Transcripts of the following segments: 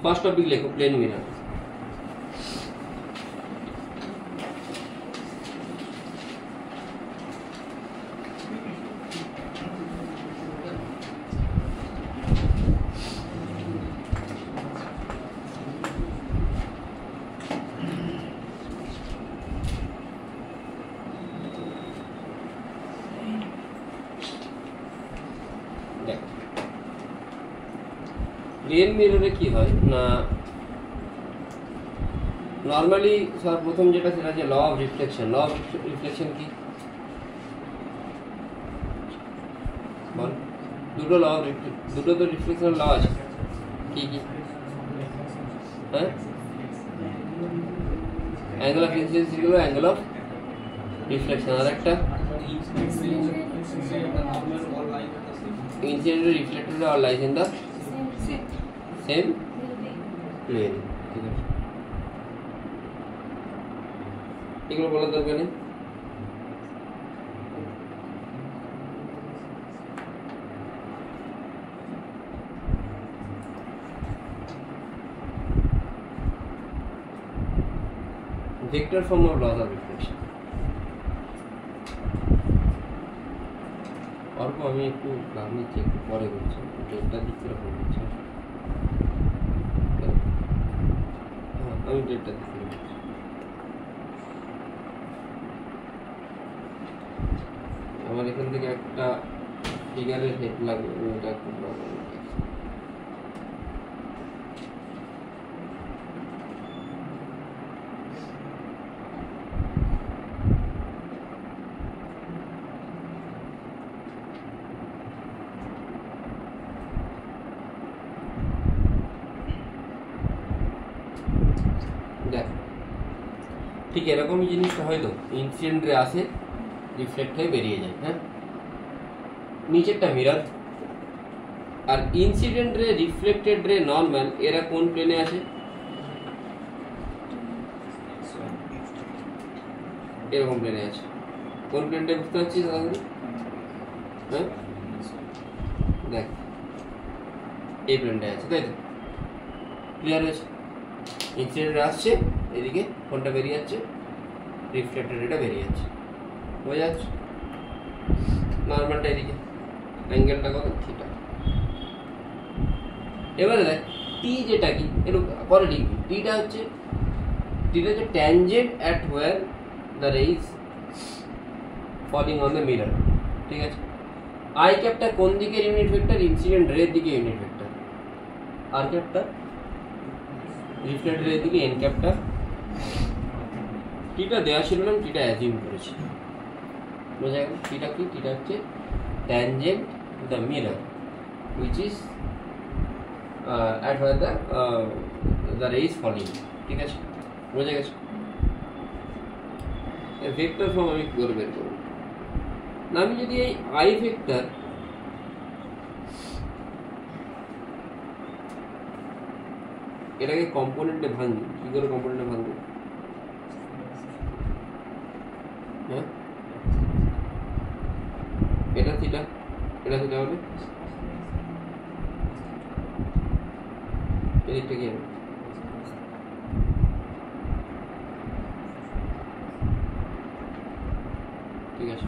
First topic লেখো plane mirror. Plane মিররে কি হয় না, নর্মালি সর্বপ্রথম যেটা সেটা যে law of reflection. Law of reflection কি বল? দুটো ল, দুটো তো রিফ্লেকশন ল আছে। কি কি? হ্যাঁ, angle of incidence equal angle of reflection, আর একটা incident reflected or lies in the same plane. ঠিক আছে, এগুলো বলার দরকার নেই। Vector form of laws of reflection. অল্প আমি একটু নাম নিচ্ছি, একটু পরে বলছি ডেটটা দিক কিরকম হচ্ছে। হ্যাঁ, আমি ডেটটা দিক বলছি। আমার এখান থেকে একটা ফিগারের হেড লাগবে, ওটা একটু প্রবলেম। দেখ, ঠিক এরকমই জিনিসটা হয়তো ইনসিডেন্ট রে আসে, রিফ্লেক্ট হয়ে বেরিয়ে যায়। হ্যাঁ, নিচেরটা মিরর, আর ইনসিডেন্ট রে, রিফ্লেক্টেড রে, নর্মাল, এরা কোন প্লেনে আসে? এরকম প্লেনে আছে। কোন প্লেনটা বুঝতে পারছিস তাহলে? হ্যাঁ, দেখ এই প্লেনটা আছে, তাই তো? ক্লিয়ার হয়েছে? ইনসিডেন্ট আসছে এদিকে, কোনটা বেরিয়ে যাচ্ছে? রিফ্লেক্টেড এটা বেরিয়ে যাচ্ছে, বোঝা যাচ্ছে? নর্মালটা এদিকে, অ্যাঙ্গেলটা কত? থিটা। এবারে দেখ টি যেটা কি, এর পরে লিখবি। টিটা হচ্ছে tangent at where the ray is falling on the mirror. ঠিক আছে, আই ক্যাপটা কোন দিকের ইউনিট ভেক্টর? ইনসিডেন্ট রের দিকে ইউনিট ভেক্টর। আর ক্যাপটা রিফ্লেক্টেড রের দিকে এন ক্যাপটা। টিটা দেওয়া ছিল না, টিটা অ্যাজিউম করেছি। বোঝা গেল? টিটা কি? টিটা হচ্ছে tangent the mirror which is at where the ray is falling। ঠিক আছে, বোঝা গেছে? ভেক্টর ফর্ম আমি কি করে বের করব না? আমি যদি এই আই ভেক্টর এটাকে কম্পোনেন্টে ভাঙি, কি করে কম্পোনেন্টে ভাঙবো? হ্যাঁ, এটা থিটা, এটা থিটা হলে এদিকটা কি হবে? ঠিক আছে,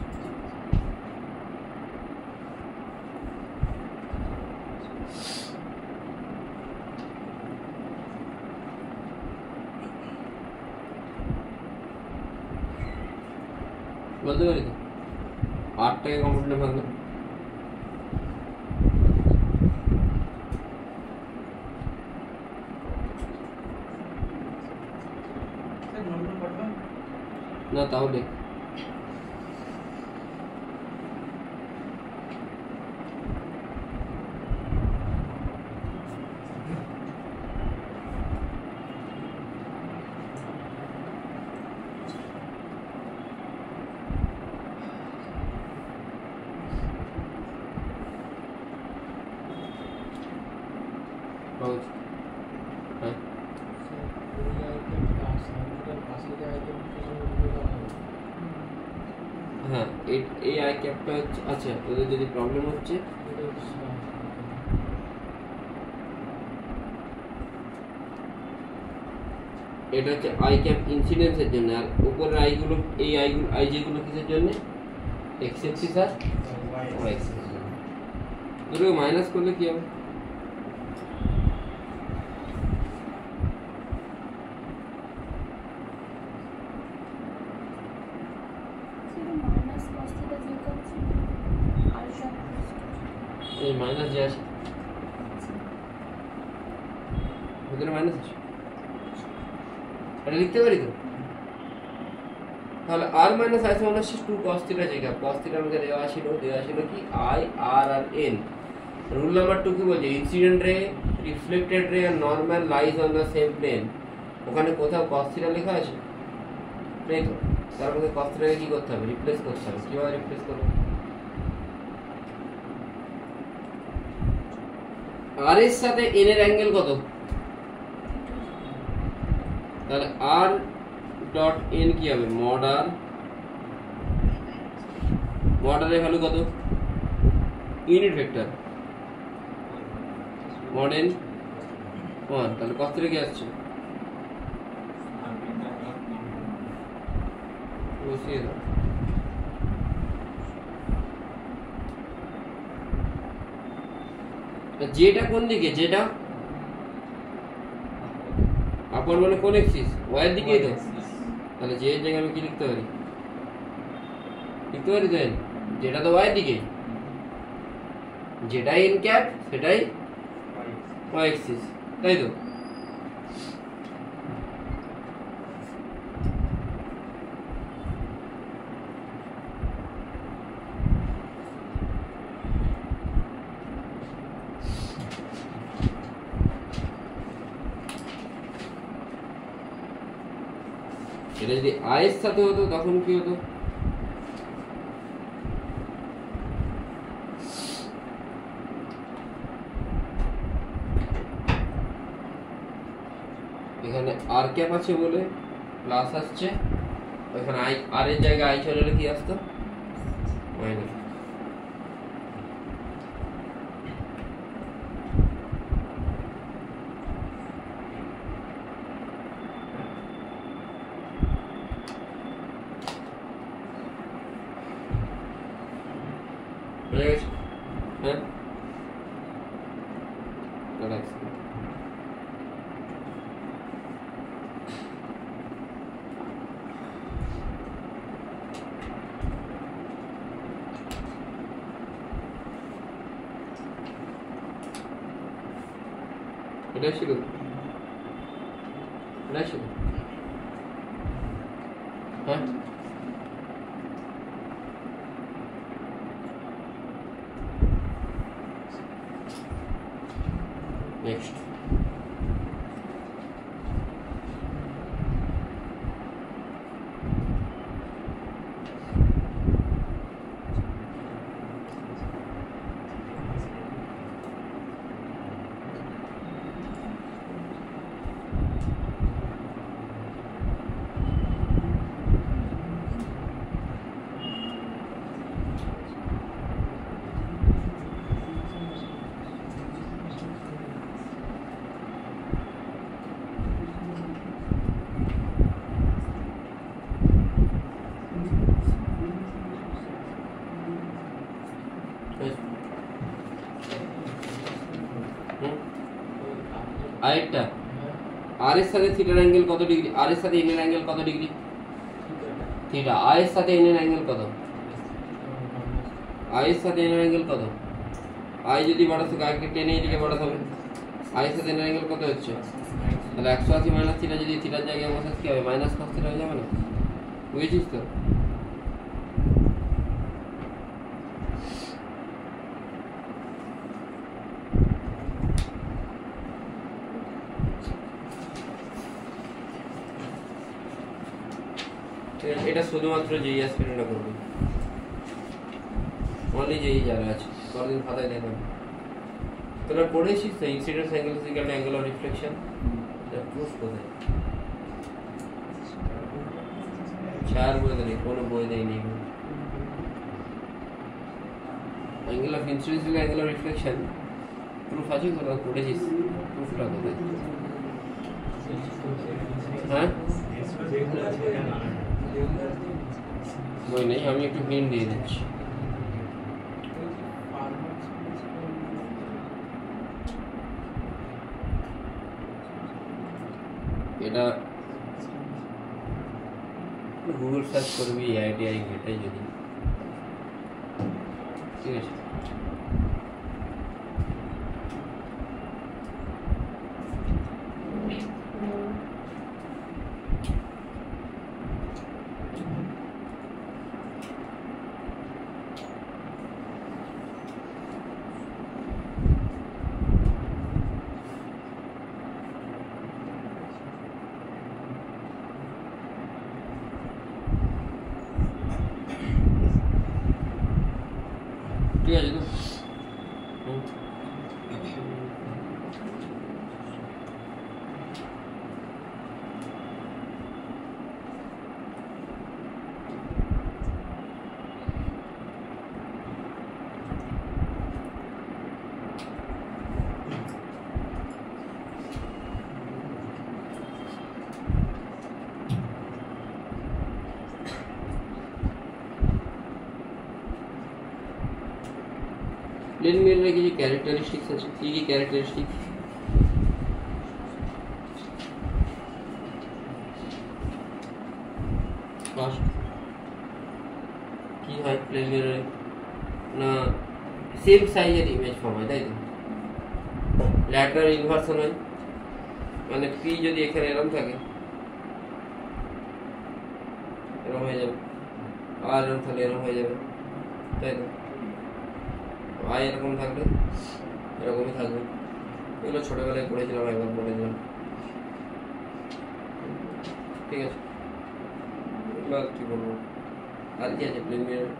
বলতে পারি তো? 8টাকে কম্পোনেন্টে ভাঙলে না, তাহলে হ্যাঁ, এই আই ক্যাপটা হচ্ছে। আচ্ছা, তোদের যদি প্রবলেম হচ্ছে এটা হচ্ছে আই ক্যাপ ইনসিডেন্সের জন্য, আর উপরের আইগুলো, এই আইগুলো, আই যেগুলো কিসের জন্য, এক্স এক্সিস আর ওয়াই এক্সিসের জন্য। দুটো মাইনাস করলে কি হবে? এই মাইনাস যে আসে ভিতরে মাইনাস আছে, এটা লিখতে পারি তো। তাহলে আর মাইনাস আই সমান হচ্ছে 2 cos থিটা জায়গা cos থিটা আমাকে দেওয়া ছিল কি আই আর আর এন। রুল নাম্বার 2 কি বলছে? ইনসিডেন্ট রে, রিফ্লেক্টেড রে আর normal lies on the same plane. ওখানে কোথাও cos থিটা লেখা আছে? নেই তো। তার মধ্যে cos থিটাকে কি করতে হবে? রিপ্লেস করতে হবে। কিভাবে রিপ্লেস করব? আর এর সাথে এন এর অ্যাঙ্গেল কত? তাহলে আর ডট এন কি হবে? মড আর, মড আর এর ভ্যালু কত? Unit vector mod N 1। তাহলে cos থিটা কি আসছে? বসিয়ে দাও। যেটা কোন দিকে? যেটা আপন মানে কোন এক্সিস? ওয়াই এর দিকেই তো। তাহলে যে এর জায়গায় আমি কি লিখতে পারি? লিখতে পারি দেন যেটা তো ওয়াই এর দিকে, যেটাই এন ক্যাপ সেটাই ওয়াই এক্সিস, তাই তো। এটা যদি আই এর সাথে হতো তখন কি হতো? এখানে আর ক্যাপ আছে বলে প্লাস আসছে, ওখানে আই আর এর জায়গায় আই চলে কি আসতো? মাইনাস। বুঝে গেছে? হ্যাঁ, এটা ছিল, এটা ছিল। হ্যাঁ, নেক্সট আরেকটা, আর এর সাথে থিটার অ্যাঙ্গেল কত ডিগ্রি? আর এর সাথে এন এর অ্যাঙ্গেল কত ডিগ্রি? থিটা। আই এর সাথে এন এর অ্যাঙ্গেল কত? আই এর সাথে এন এর অ্যাঙ্গেল কত? আই যদি বাড়াতে আগে টেনে এদিকে বাড়াতে হবে। আই এর সাথে এন এর অ্যাঙ্গেল কত হচ্ছে? তাহলে 180 মাইনাস থিটা যদি থিটার জায়গায় বসাস কি হবে? মাইনাস cos থিটা হয়ে যাবে না? বুঝেছিস তো? এটা শুধুমাত্র যেই অ্যাসপিরেন্টরা করবে, অনলি যেই যারা আছে। পরদিন খাতায় দেখাবে। তোরা পড়েছিস তো incidence angle is equal to angle of reflection? এটা প্রুফ কোথায়? চার বই দেয়নি, কোনো বই দেয়নি। Angle of incidence is angle of reflection proof আছে? তোরা পড়েছিস? প্রুফটা কোথায়? হ্যাঁ বই নেই, আমি একটু হিন্ট দিয়ে দিচ্ছি। এটা গুগল সার্চ করবি আইডিআই ঘেটে যদি, ঠিক আছে। ঠিক আছে তো প্লেন মিররের কিছু ক্যারেক্টারিস্টিক্স আছে। কি কি ক্যারেক্টারিস্টিক্স? ফার্স্ট কি হয় প্লেন মিররে, না সেম সাইজের ইমেজ ফর্ম হয়, তাই তো। ল্যাটারাল ইনভার্সন হয়, মানে পি যদি এখানে এরকম থাকে এরকম হয়ে যাবে, আর এরকম থাকলে এরকম হয়ে যাবে, তাই তো। আয় এরকম থাকলে এরকমই থাকবে। এগুলো ছোটবেলায় পড়েছিলাম, একবার পড়েছিলাম, ঠিক আছে। এবার কি বলবো, আর কি আছে প্লেন মিরর?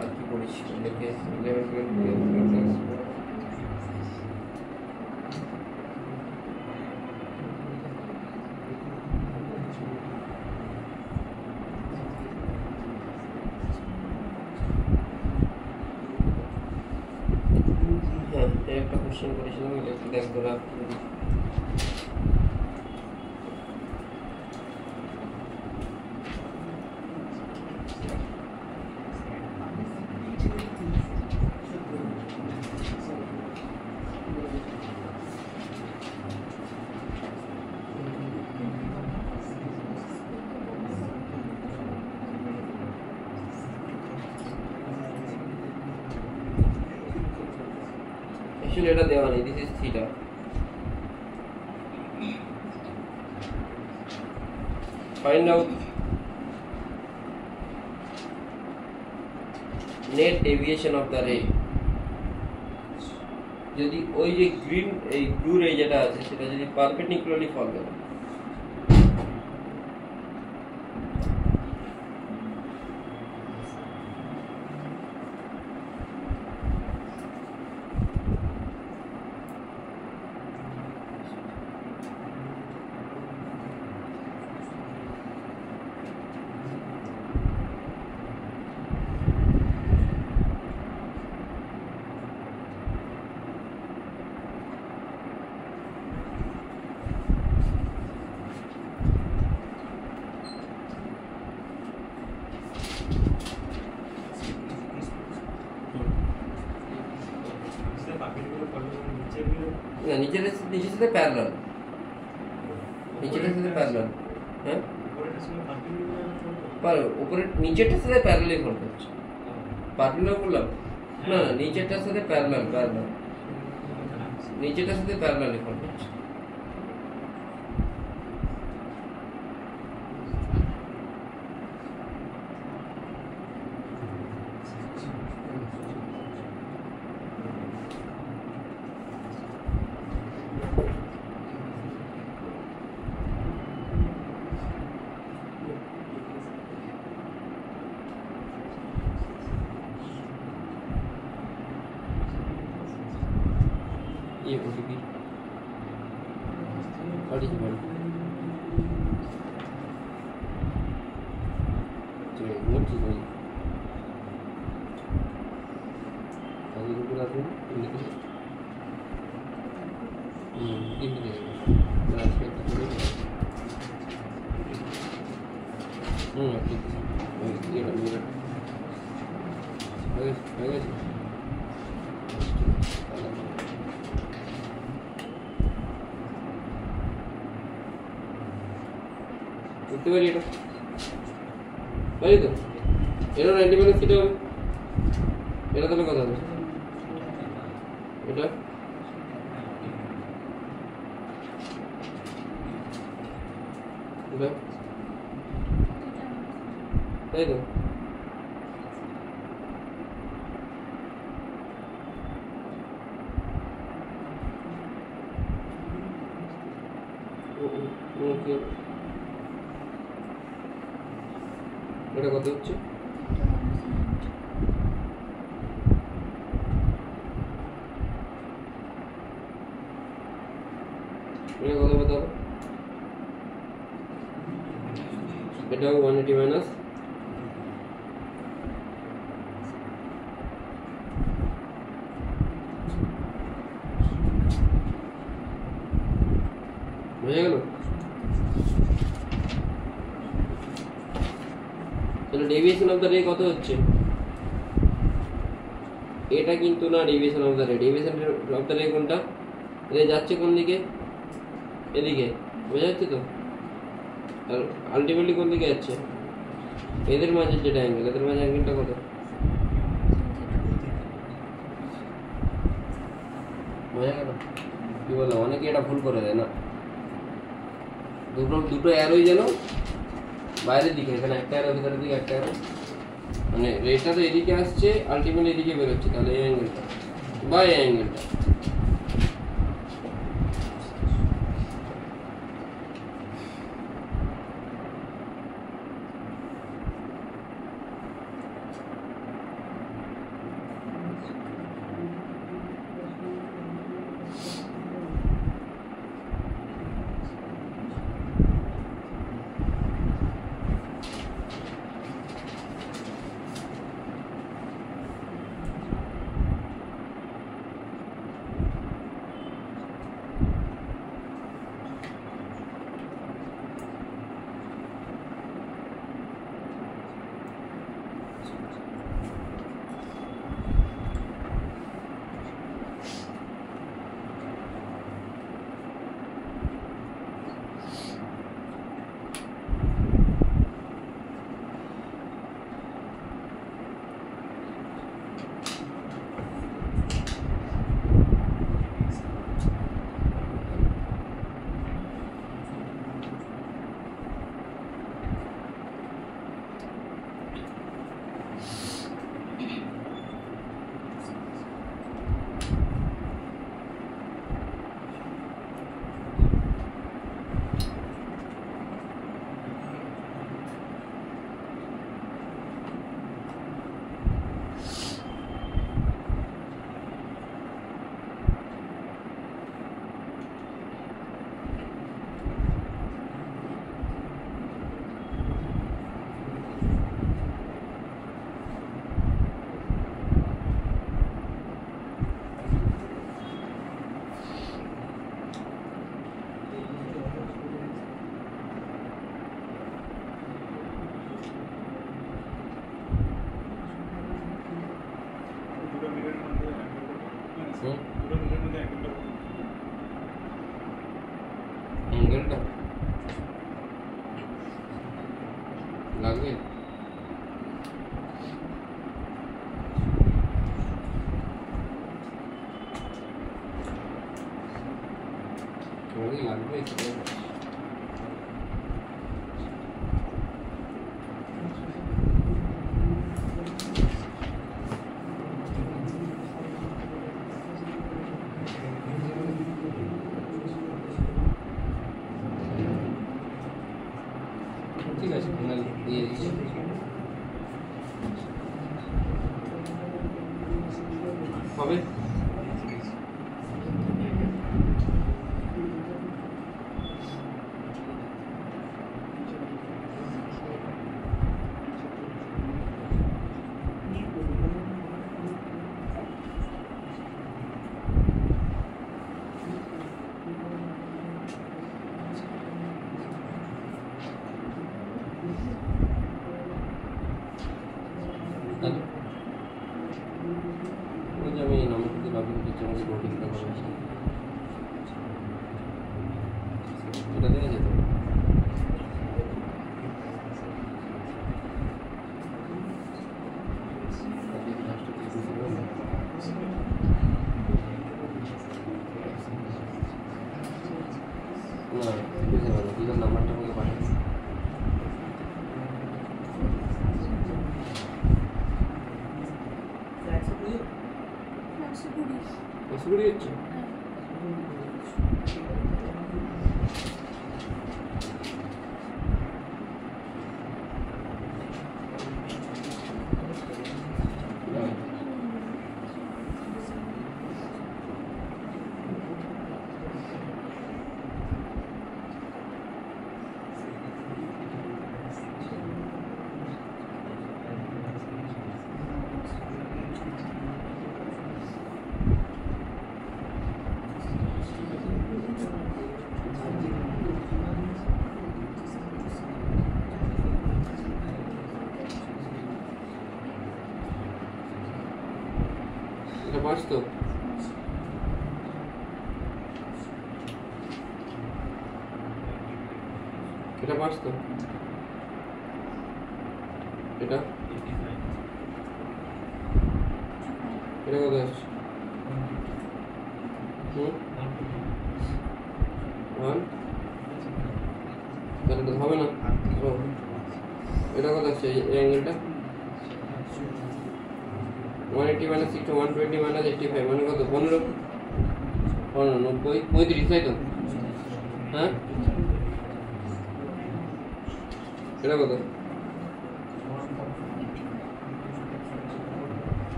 আর কি পড়েছি অনেকে 11 12 একটা কোশ্চেন করেছিলাম, এটা একটু দেখ ধরা। এটা দেওয়া নেই, this is theta. Find out net deviation of the রে। যদি ওই যে গ্রিন এই ব্লু রে যেটা আছে সেটা যদি পারপেন্ডিকুলারলি ফল করে, না নিচের সাথে প্যারালাল, নিচের সাথে প্যারালাল, হ্যাঁ উপরে নিচেরটার সাথে প্যারালালি ফল করছে। পারপেন্ডিকুলার করলাম না, না নিচেরটার সাথে প্যারালাল, নিচেরটার সাথে প্যারালালি ফল করছে। ये ओटीपी पढ़ी पढ़ी तो वो चीज़ नहीं अभी रुक আসুন তিনটে থেকে আজকে একটা করে ঠিক আছে এটা মিরর হয়ে গেছে করতে পারি এটা পারি তো এটা 90 মাইনাস থিটা হবে এটা তাহলে কত হবে এটা তাই তো এটা কত হচ্ছে এটা কত হতে হবে এটা 180 মাইনাস হয়ে গেল তাহলে ডেভিয়েশন অফ দ্য রে কত হচ্ছে এটা কিন্তু না ডেভিয়েশন অফ দ্য রে ডেভিয়েশন অফ দ্য রে কোনটা রে যাচ্ছে কোন দিকে এদিকে বোঝা যাচ্ছে তো আর আলটিমেটলি কোন দিকে যাচ্ছে এদের মাঝে যেটা অ্যাঙ্গেল এদের মাঝে অ্যাঙ্গেলটা কত বোঝা গেল কি বললাম অনেকে এটা ভুল করে দেয় না দুটো অ্যারোই যেন বাইরের দিকে এখানে একটা অ্যারো ভিতরের দিকে একটা অ্যারো মানে রেটা তো এদিকে আসছে আলটিমেটলি এদিকে বেরোচ্ছে তাহলে এই অ্যাঙ্গেলটা বা এই অ্যাঙ্গেলটা অ্যাঙ্গেলটা লাগবে লাগবে ঠিক আছে দিয়ে দিচ্ছি হবে এটা দেওয়া যেত না, বুঝতে পারলো দুজন নাম্বারটা আমাকে পাঠাচ্ছি। কুড়ি হচ্ছে এটা পাঁচ তো এটা পাঁচ তো এটা এটা কত আসছে ওয়ান তাহলে এটা হবে না ও এটা কত আসছে এই অ্যাঙ্গেলটা 180 minus 60 120 minus 85 মানে কত 15 90 35 তাই তো হ্যাঁ এটা কত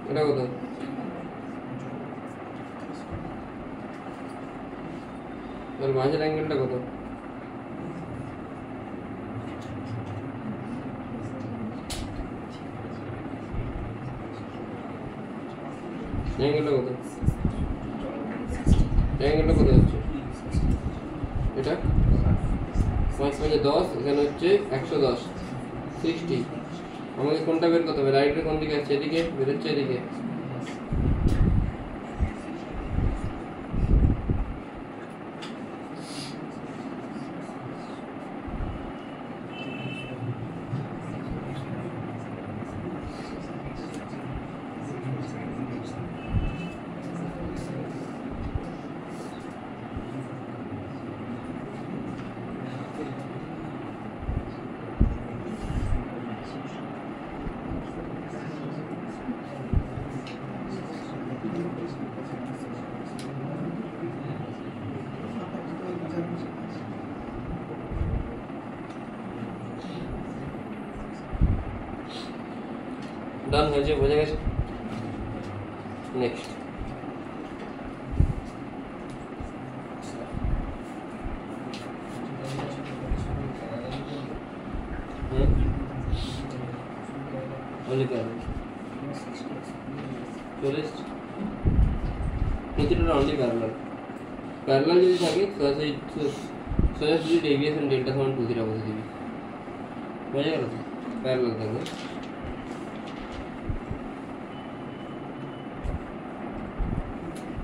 এটা কত তাহলে মাঝের অ্যাঙ্গেলটা কত অ্যাঙ্গেলটা কত অ্যাঙ্গেলটা কত হচ্ছে এটা 5 5 10 এখানে হচ্ছে 110 60 আমাকে কোনটা বের করতে হবে রাইটের কোন দিকে আছে এদিকে বের হচ্ছে এদিকে ডান হয়েছে বোঝা গেছে নেক্সট নিচেটা অনলি প্যারালাল যদি থাকে সোজাসুজি ডেভিয়েশন ডেল্টা সমান 2 থিটা বসে দিবি বোঝা গেল তো প্যারালাল থাকবে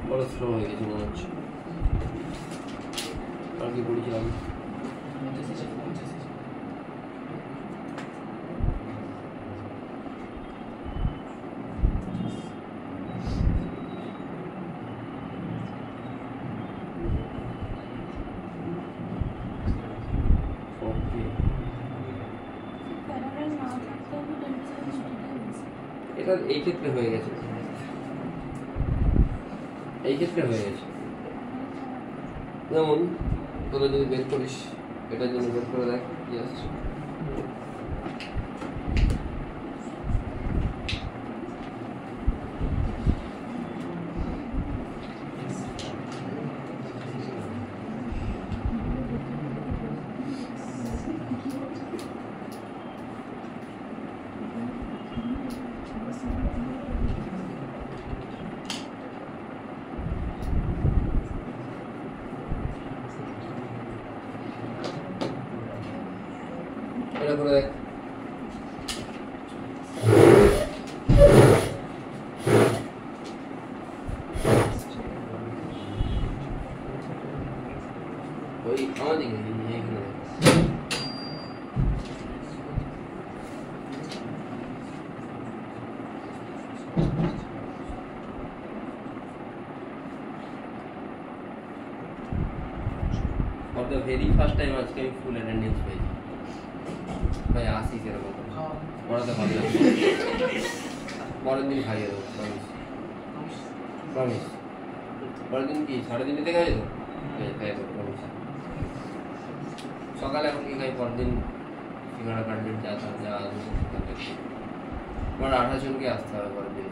বড় স্লো হয়ে গেছে মনে হচ্ছে আর কি পড়েছিলাম এটা এই ক্ষেত্রে হয়ে গেছে যেমন তোরা যদি বের করিস এটার জন্য বের করে দেখ কি আসছে এটা করে দেখ ওই আমাদের এখানে for the very first time আজকে আমি ফুল অ্যাটেন্ডেন্স পেয়েছি ভাই আসিস এরকম পড়াতে ভালো লাগে পরের দিন খাইয়ে দেবো প্রমিস পরের দিন কি 3:30 থেকে খাইয়ে দেবো খাইয়ে দেবো প্রমিস সকালে এখন কি খাই পরের দিন সিঙ্গাড়া কাটলেট যা যা আমার 28 জনকে আসতে হবে পরের দিন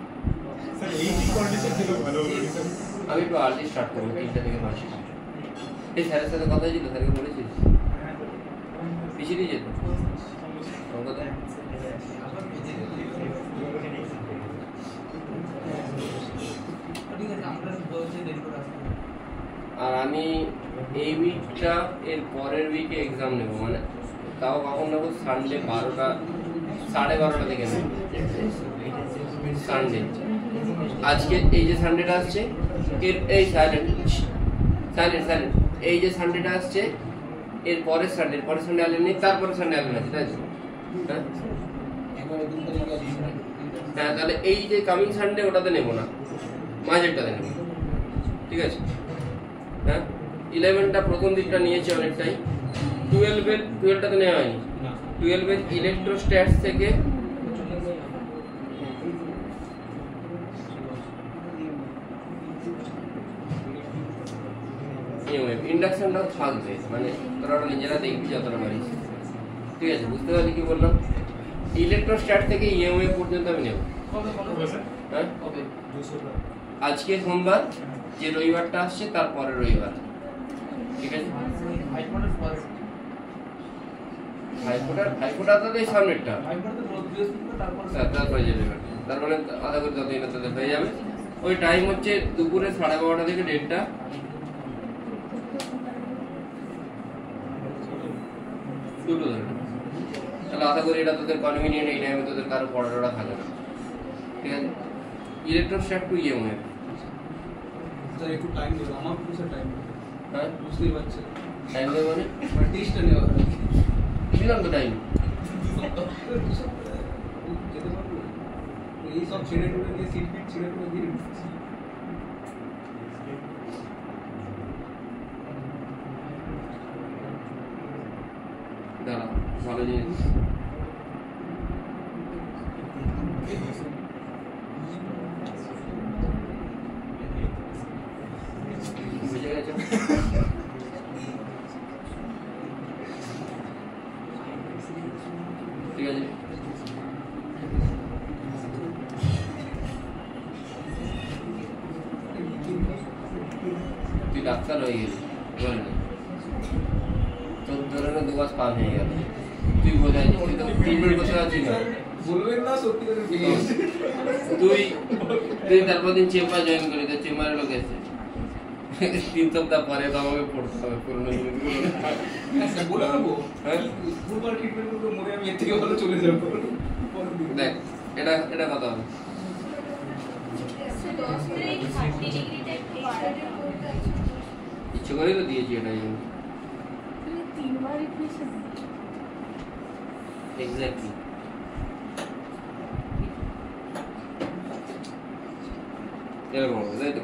আমি একটু আর্লি স্টার্ট করবো 3টা থেকে 5টা এই স্যারের সাথে কথা ছিল স্যারকে বলেছিস পিছিয়ে দিয়ে যেত আর আমি এই উইকটা এর পরের উইকে এক্সাম নেবো মানে তাও কখন নেবো সানডে 12টা 12:30 থেকে নেবো সানডে আজকে এই যে সানডেটা আসছে এর এই সাইলেন্ট এই যে সানডেটা আসছে এর পরের সানডে আলেন নেই তারপরে সানডে আলেন আছে তাই হ্যাঁ তাহলে এই যে কামিং সানডে ওটাতে নেবো না মাঝেরটাতে নেবো ঠিক আছে হ্যাঁ 11টা প্রথম দিকটা নিয়েছে অনেকটাই 12টাতে নেওয়া হয়নি 12 ইলেকট্রোস্ট্যাটস থেকে ইন্ডাকশনটাও থাকবে মানে তোরা ওটা নিজেরা দেখবি যতটা পারিস ঠিক আছে বুঝতে পারলি কি বললাম ইলেকট্রোস্ট্যাট থেকে ইএমএ পর্যন্ত আমি নেব হ্যাঁ আজকে সোমবার যে রবিবারটা আসছে তারপরে রবিবার ঠিক আছে হাইকোর্ট তো এই সামনেরটা তারপরে যাবে তার মানে আধা করে যতদিন তাদের হয়ে যাবে ওই টাইম হচ্ছে দুপুরে 12:30 থেকে 1:30 দুটো ধরে তাহলে আশা করি এটা তোদের কনভিনিয়েন্ট এই টাইমে তোদের কারো পড়াটা থাকে না ঠিক আছে ইলেকট্রোস্ট্যাট টু ইএমএ স্যার একটু টাইম দেবো আমার পুরো টাইম হ্যাঁ বুঝতেই পারছেন টাইম দেবো মানে টেস্টটা নেওয়া দিলাম তো টাইম যেতে পারবো এই সব ছেড়ে টুড়ে দিয়ে সিট ফিট ছেড়ে টুড়ে দিয়ে দাঁড়া ভালো জিনিস বুঝে গেছো ঠিক আছে তুই ডাক্তার হয়ে গেলি বলে না তোর ধরনের 2 মাস পার হয়ে গেল তুই বোঝাই তুই তো ট্রিটমেন্ট করতে পারছিস না বলবেন না সত্যি করে তুই তারপর দিন চেম্বার জয়েন করি তোর চেম্বারে লোক এসে 3 সপ্তাহ পরে তো আমাকে পড়তে হবে পুরনো জিনিসগুলো বলে দেবো হ্যাঁ ভুলভাল ট্রিটমেন্ট করলে মরে আমি এর থেকে ভালো চলে যাবো দেখ এটা কথা হবে ইচ্ছে করে তো দিয়েছি এটাই জন্য এক্স্যাক্টলি এরকম হবে তাই তো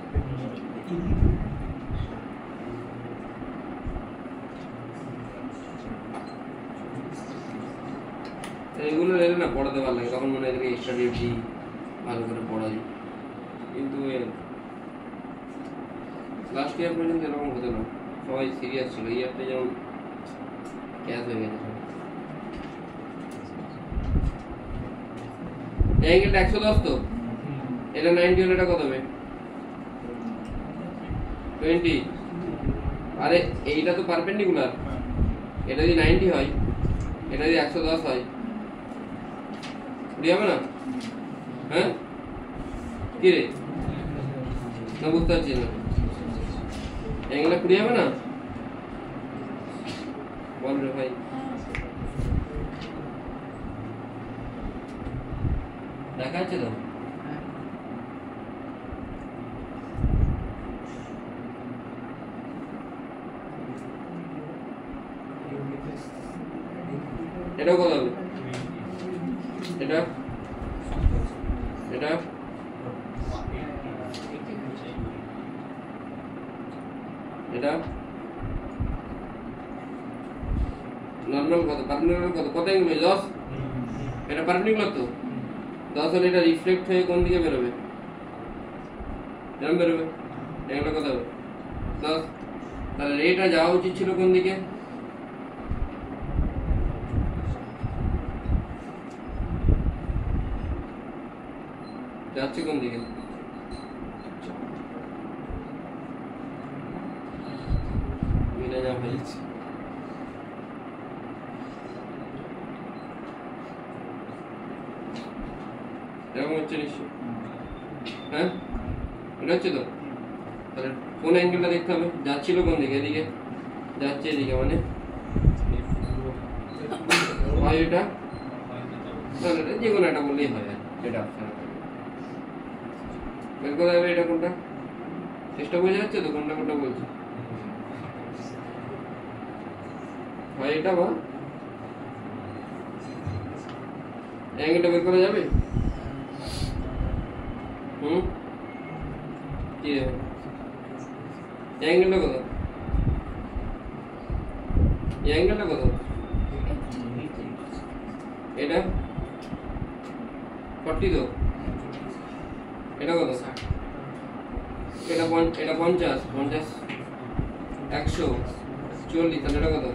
এগুলো এলে না পড়াতে ভালো লাগে তখন মনে হয় এক্সট্রা ডিউটি ভালো করে পড়াই কিন্তু লাস্ট ইয়ার পর্যন্ত এরকম হতো না সবাই সিরিয়াস ছিল ইয়ারটা যেমন ক্যাশ হয়ে গেছে অ্যাঙ্গেলটা 110 তো এটা 90 হলে এটা কত হবে 20 আরে এইটা তো পারপেন্ডিকুলার এটা যদি 90 হয় এটা যদি 110 হয় বুঝে যাবে না হ্যাঁ কি রে না বুঝতে পারছি না অ্যাঙ্গেলটা পুড়ে যাবে না বল রে ভাই দেখা যাচ্ছে তো এটাও কত হবে? এটা এটা এটা নর্মাল কত, পারপেন্ডিকুলার কত, কত অ্যাঙ্গেল 10, এটা পারপেন্ডিকুলার তো 10 হলে এটা রিফ্লেক্ট হয়ে কোন দিকে বেরোবে? এরকম বেরোবে, অ্যাঙ্গেলটা কত হবে? 10। তাহলে রেটা যাওয়া উচিত ছিল কোন দিকে? যাচ্ছে কোন দিকে? মিলে যা হয়েছে এরকম হচ্ছে নিশ্চয়, হ্যাঁ এটা হচ্ছে তো। তাহলে কোন অ্যাঙ্গেলটা দেখতে হবে? যাচ্ছিল কোন দিকে? এদিকে যাচ্ছে, এদিকে মানে হয় এটা, তাহলে এটা যে কোনো একটা বললেই হয়। এটা বের করা যাবে এটা কোনটা, চেষ্টা বোঝা যাচ্ছে তো কোনটা কোনটা বলছি? হয় এটা বা অ্যাঙ্গেলটা বের করা যাবে? কি অ্যাঙ্গেলটা কত? অ্যাঙ্গেলটা কত? এটা 40 তো, এটা কত? এটা 50, 50 140, তাহলে এটা কত?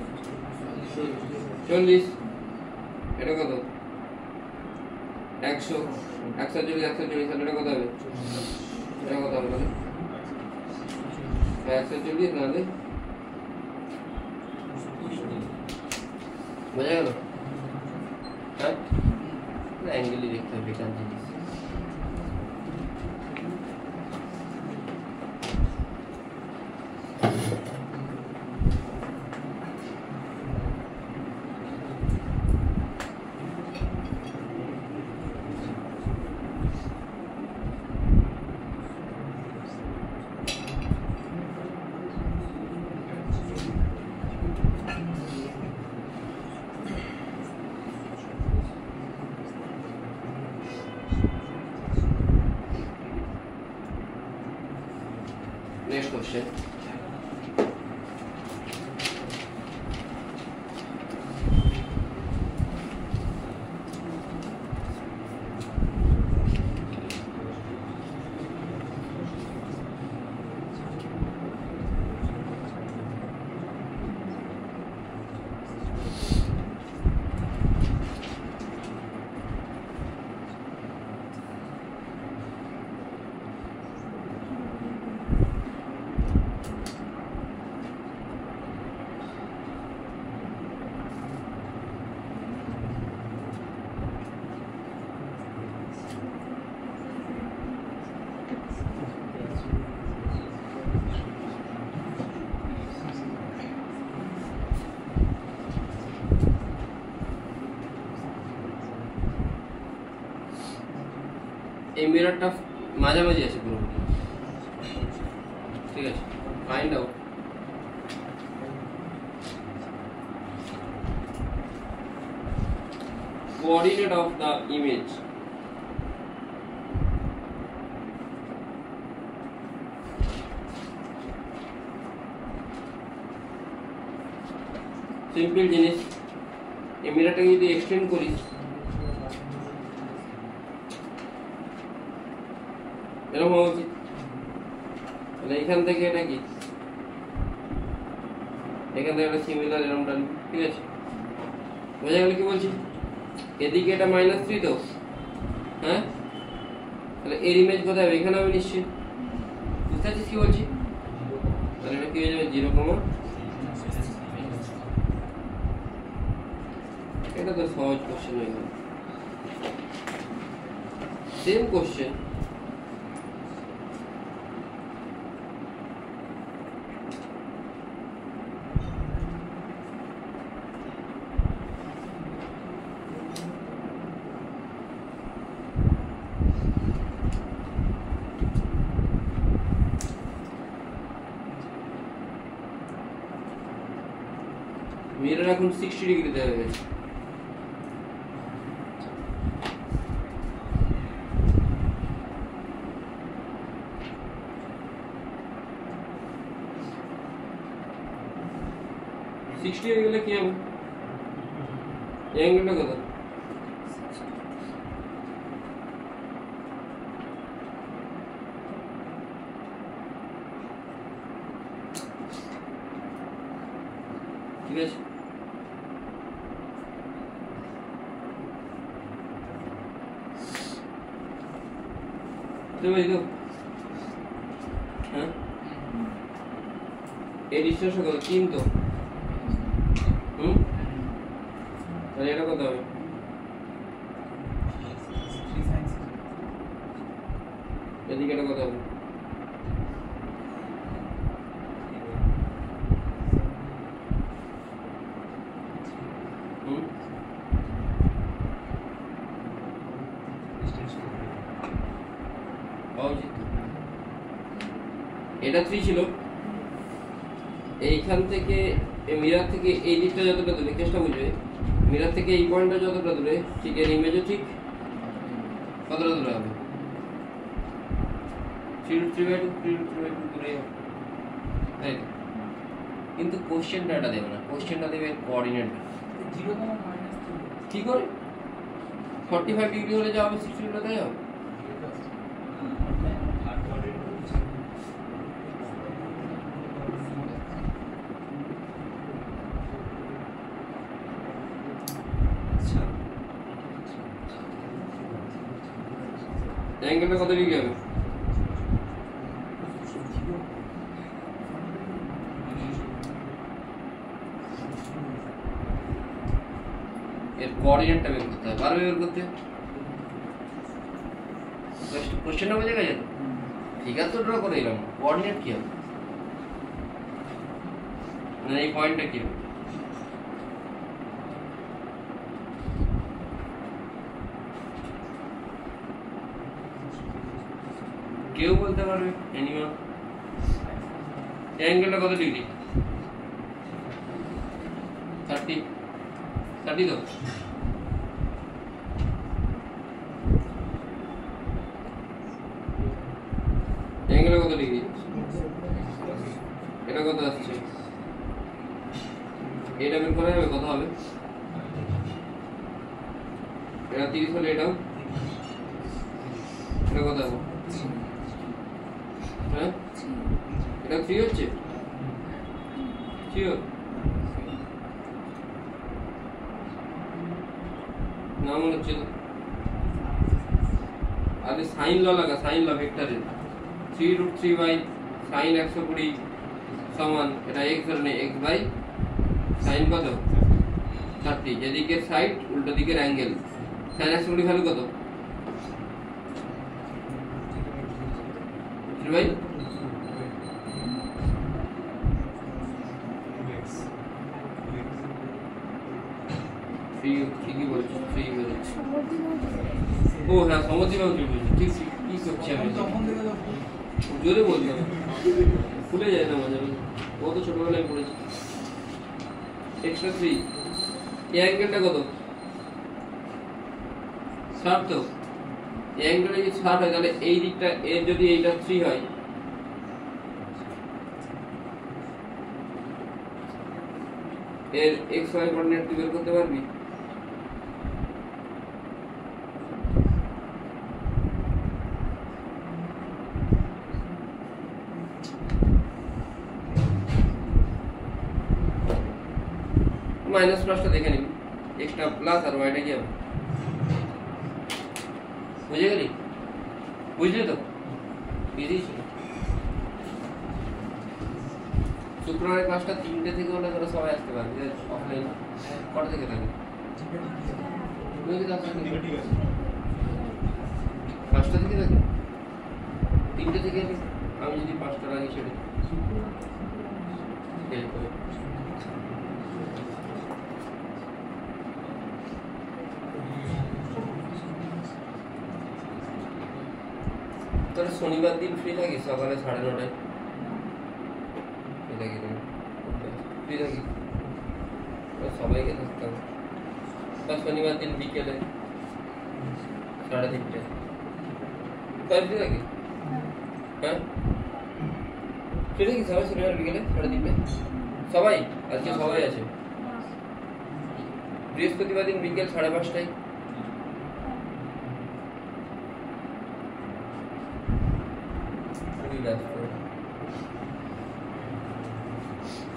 40। এটা কত? 100, 140, 140, তাহলে এটা কত হবে? এটা কত হবে তাহলে? 140 নাহলে বোঝা গেল? হ্যাঁ, অ্যাঙ্গেলই দেখতে হবে, বেকার জিনিস। Next question. এই মিররটা মাঝামাঝি আছে পুরো, ঠিক আছে? Find out coordinate of the image. Simple জিনিস, এই মিররটাকে যদি এক্সটেন্ড করি এরকম হওয়া উচিত। তাহলে এখান থেকে এটা কি, এখান থেকে একটা সিমিলার এরকম টান, ঠিক আছে? বোঝা গেল কি বলছি? এদিকে এটা -3 তো, হ্যাঁ? তাহলে এর ইমেজ কোথায় হবে? এখানে হবে নিশ্চয়ই। বুঝতে পারছিস কি বলছি? তাহলে এটা কি হয়ে যাবে? 0, এটা তো সহজ কোশ্চেন হয়ে গেল। সেম কোশ্চেন মিরর এখন 60 ডিগ্রিতে হয়ে গেছে, 60 হয়ে গেলে কি হবে? এই অ্যাঙ্গেলটা কত? ঠিক আছে, তো হ্যাঁ এই ডিস্টেন্সটা কত? 3 তো। তাহলে এটা কত হবে? এদিকে এটা কত হবে? এটা 3 ছিল, এইখান থেকে মিরার থেকে এই দিকটা যতটা দূরে, কেসটা বুঝবে, মিরার থেকে এই পয়েন্টটা যতটা দূরে, ঠিক এর ইমেজও ঠিক কতটা দূরে হবে? 3√3/2 দূরে হবে, তাই তো? কিন্তু কোশ্চেনটা এটা দেবে না, কোশ্চেনটা দেবে কোঅর্ডিনেট। কি করে 45 ডিগ্রি হলে যা হবে 60 ডিগ্রি তাই হবে? অ্যাঙ্গেলটা কত ডিগ্রি হবে? এর কোঅর্ডিনেটটা বের করতে হবে, পারবে বের করতে? কোশ্চেনটা বোঝা গেছে? ফিগার তো ড্র করে এলাম, কোঅর্ডিনেট কি হবে? মানে এই পয়েন্টটা কি হবে? কেউ বলতে পারবে? এনিওয়ান? অ্যাঙ্গেলটা কত ডিগ্রি? 30 তো। অ্যাঙ্গেলটা কত ডিগ্রি? এটা কত আসছে? এটা বের করা যাবে, কত হবে? এটা 30 হলে এটাও এটা কত হবে? হ্যাঁ এটা 3 হচ্ছে, 3 না মনে হচ্ছে তো। আরে সাইন ল লাগা, সাইন ল ভেক্টরের 3√3/sin 120 সমান এটা x ধরনে x বাই sin কত? 30, যেদিকে সাইড উল্টো দিকের অ্যাঙ্গেল। sin 120 ভ্যালু কত? 3 বাই ঠিকই বলছো, 3 বলছো। ও হ্যাঁ, সমদ্বিবাহু ত্রিভুজ। ঠিক, কি করছি আমি? জোরে বলতে হবে, ভুলে যায় না মাঝে মাঝে, কত ছোটবেলায় পড়েছি। এক্সট্রা 3, এই অ্যাঙ্গেলটা কত? 60 তো। এই অ্যাঙ্গেলটা যদি 60 হয় তাহলে এই দিকটা এর যদি এইটা 3 হয়, এর এক্স ওয়াই কোঅর্ডিনেট তুই বের করতে পারবি? মাইনাস প্লাসটা দেখে নিবি, এক্সট্রা প্লাস আর ওয়াইটা কি হবে? বুঝে গেলি? বুঝলি তো? ইজি ছিল। শুক্রবারের ক্লাসটা 3টে থেকে হলে তোরা সবাই আসতে পারবি অফলাইন। কটা থেকে থাকে? 5টা থেকে থাকে, 3টে থেকে। আমি যদি 5টা রাখি সেটা তোর শনিবার দিন ফ্রি থাকিস সকালে 9:30টায়? ফ্রি থাকি, সবাইকে থাকতে হবে। বা শনিবার দিন বিকেলে 3:30টায় ফ্রি থাকি। হ্যাঁ ফ্রি থাকি সবাই শনিবার বিকেলে 3:30টায়। সবাই আজকে সবাই আছে। বৃহস্পতিবার দিন বিকেল 5:30টায়।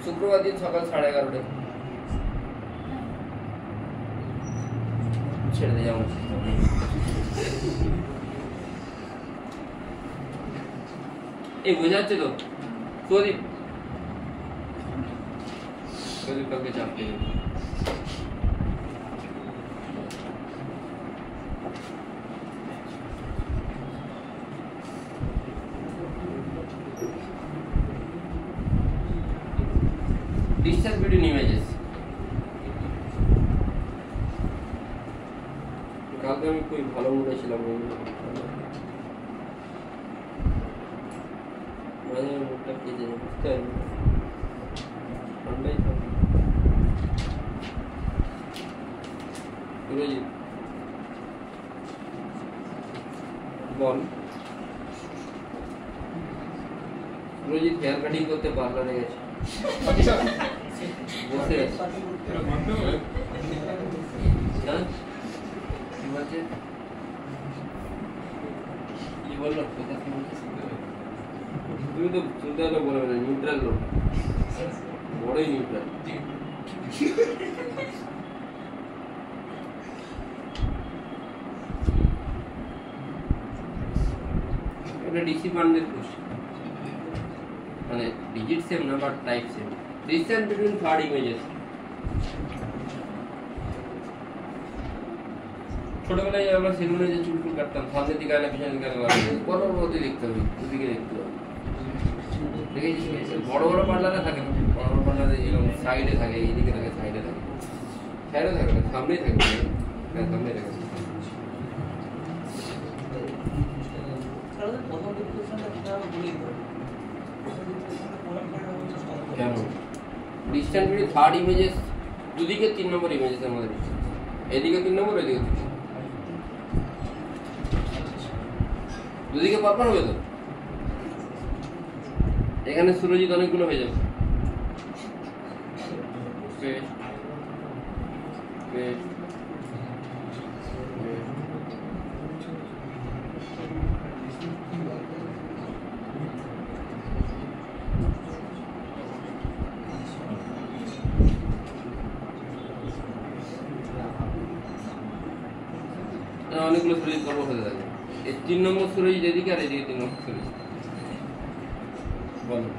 শুক্রবার দিন সকাল 11:30টায়। ছেড়ে দিয়ে যাবো। এই বোঝা যাচ্ছে তো প্রদীপ কাউকে চাপ দিয়ে distance between images। কালকে আমি খুবই ভালো মুডে ছিলাম, মানে মুডটা কি জানি বুঝতে পারি না, ঠান্ডাই থাকে। সুরজিৎ বল, সুরজিৎ হেয়ার কাটিং করতে পার্লারে গেছে, বসে আছে। হ্যাঁ কি বলছে, কি বললো, কথা কি বলছে? তুমি তো শুনতে হলে বলবে না, নিউট্রাল লোক, বড়ই নিউট্রাল। এটা ডিসি বান্ডেল কোশ্চেন, মানে ডিজিট সেম না but type same. Distance between third images. ছোটবেলায় আমরা সেলুনে যে চুল ফুল কাটতাম, সামনের দিকে আনা পিছনের দিকে আনা, বড় মধ্যে দেখতে হবে, দুদিকে দেখতে হবে। দেখেছিস বড় বড় পার্লারে থাকে না, বড় বড় পার্লারে এরকম সাইডে থাকে, এইদিকে থাকে, সাইডে থাকে, সাইডে থাকে না, সামনেই থাকে, হ্যাঁ সামনেই থাকে। কেন ডিসটেন্স বিটুইন থার্ড ইমেজেস, দুদিকে 3 নম্বর ইমেজেস আমাদের, এদিকে 3 নম্বর, এদিকে 3 নম্বর, দুদিকে পরপর হবে তো। এখানে সুরজিৎ অনেকগুলো হয়ে যাবে। অনেকগুলো সুরজিৎ পরপর হতে থাকে। এই 3 নম্বর সুরজিৎ এদিকে, আর এদিকে 3 নম্বর সুরজিৎ। বলো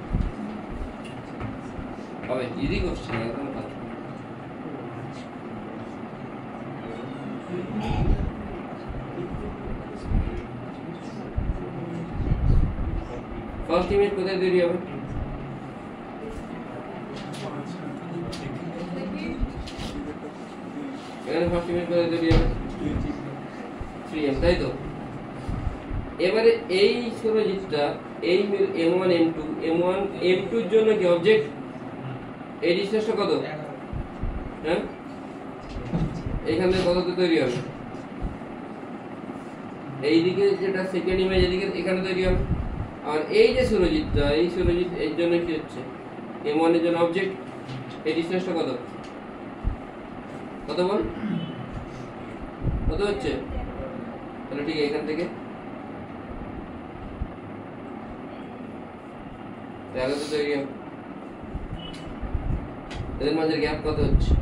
হবে ইজি কোশ্চেন, একদম ভালো। ফার্স্ট ইমেজ কোথায় তৈরি হবে? এখানে ফার্স্ট ইমেজ কোথায় তৈরি হবে? 3M, তাই তো। এবারে এই সুরজিৎটা এই M1 M2 এর জন্য কি অবজেক্ট, এই ডিসটেন্সটা কত? হ্যাঁ এখান থেকে কত তৈরি হবে? এইদিকে যেটা সেকেন্ড ইমেজ, এদিকে এখানে তৈরি হবে। আর এই যে সুরজিৎটা, এই সুরজিৎ এর জন্য কি হচ্ছে, M1 এর জন্য অবজেক্ট, এই ডিসটেন্সটা কত? কত বল, কত হচ্ছে? তাহলে ঠিক এখান থেকে আগে তো তৈরি হবে, এদের মাঝের গ্যাপ কত হচ্ছে?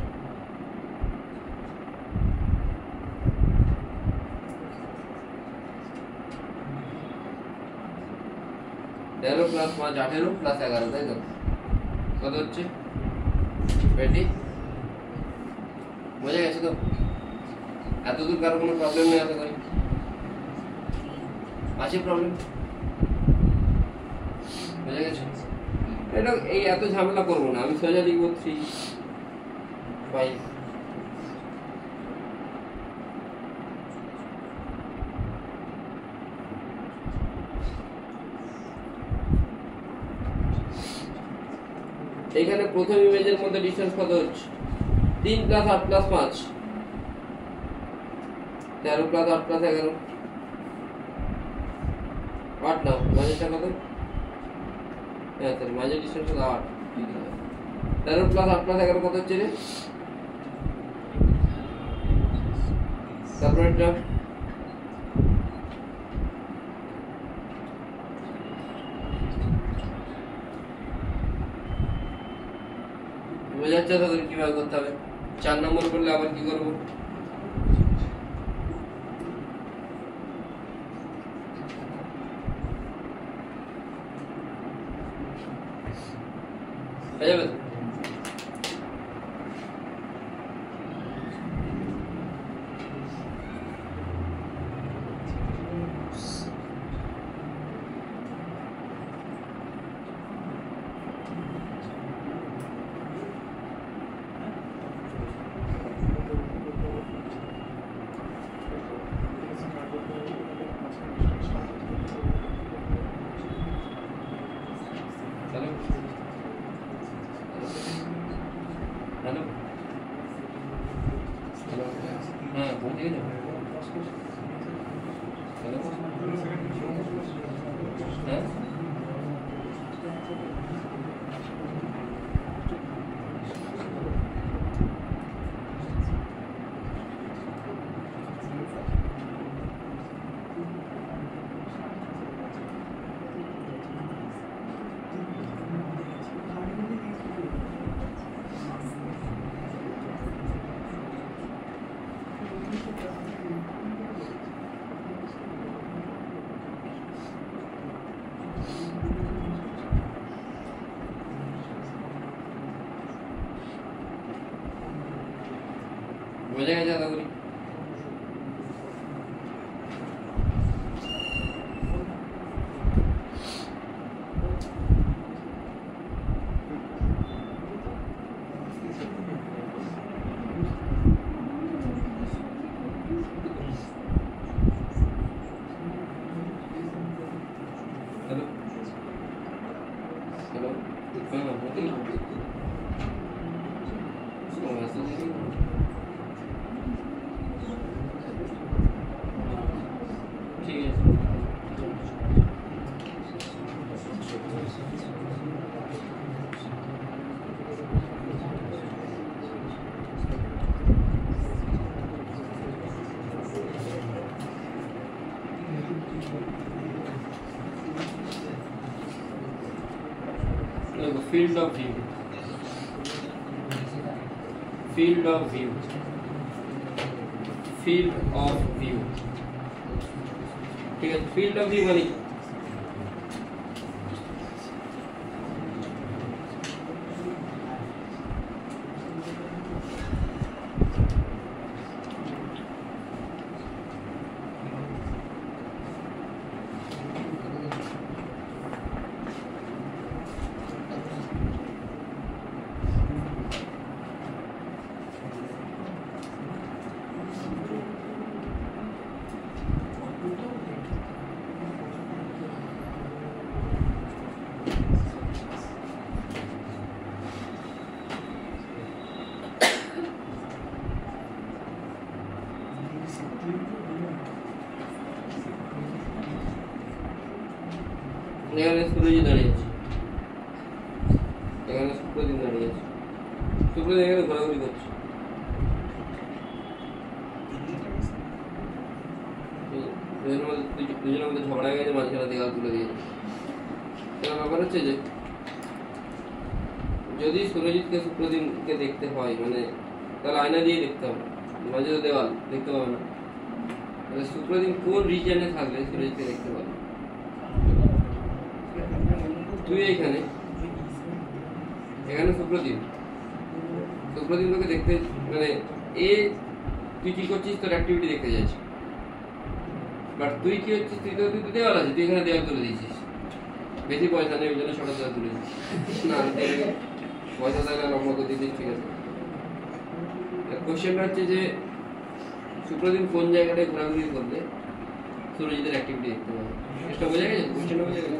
তেরো প্লাস 5 18 প্লাস 11, তাই তো? কত হচ্ছে? 20। বোঝা গেছে তো? এতদূর কারো কোনো প্রবলেম নেই আশা করি? আছে প্রবলেম? বোঝা গেছে? এটা এই এত ঝামেলা করবো না, আমি সোজা লিখবো 3 5। এখানে প্রথম ইমেজের মধ্যে ডিসটেন্স কত হচ্ছে? 3 প্লাস 8 প্লাস 5, 13 প্লাস 8 প্লাস 11, 8 নাও, মাঝেরটা কত? হ্যাঁ তাহলে মাঝের ডিসটেন্স 8, ঠিক আছে। 13 প্লাস 8 প্লাস 11 কত হচ্ছে রে? তারপরে এটা বোঝা যাচ্ছে তাদের কিভাবে করতে হবে। 4 নম্বর করলে আবার কি করবো? হয়ে যাবে তো? হ্যালো হ্যালো হ্যাঁ পৌঁছে গেছে হ্যালো হ্যাঁ বোঝা গেছে আশা করি। হ্যালো হ্যালো হ্যাঁ বলতে ঠিক আছে field of view field of view field of view ঠিক আছে field of view মানে এখানে সূর্যজি দাঁড়িয়ে আছে, এখানে শুক্রদিন দাঁড়িয়ে আছে, শুক্রদিন এখানে ঘোরাঘুরি করছে। দুজনের মধ্যে ঝগড়া গেছে, মাঝখানে দেওয়াল তুলে দিয়েছে। এবার ব্যাপার হচ্ছে যে যদি সুরজিৎকে শুক্রদিনকে দেখতে হয়, মানে তাহলে আয়না দিয়ে দেখতে হবে, মাঝে তো দেওয়াল দেখতে পাবে না। তাহলে শুক্রদিন কোন রিজনে থাকলে সুরজিৎকে দেখতে পাবে? তুই এখানে শুক্রদিন তোকে দেখতে, মানে তুই কি করছিস, তোর অ্যাক্টিভিটি দেখতে যাচ্ছিস, বাট তুই কি হচ্ছিস, তুই দেওয়াল আছে, তুই এখানে দেওয়াল তুলে দিয়েছিস। বেশি পয়সা নেই ওই জন্য ছোট দেওয়াল তুলে দিচ্ছিস। না পয়সা তাহলে লম্বা করে দিচ্ছিস, ঠিক আছে। কোশ্চেনটা হচ্ছে যে শুক্রদিন কোন জায়গাটায় ঘোরাঘুরি করলে সুরজিতের অ্যাক্টিভিটি দেখতে পাবে। এটা বোঝা গেছে? কোশ্চেনটা বোঝা গেছে?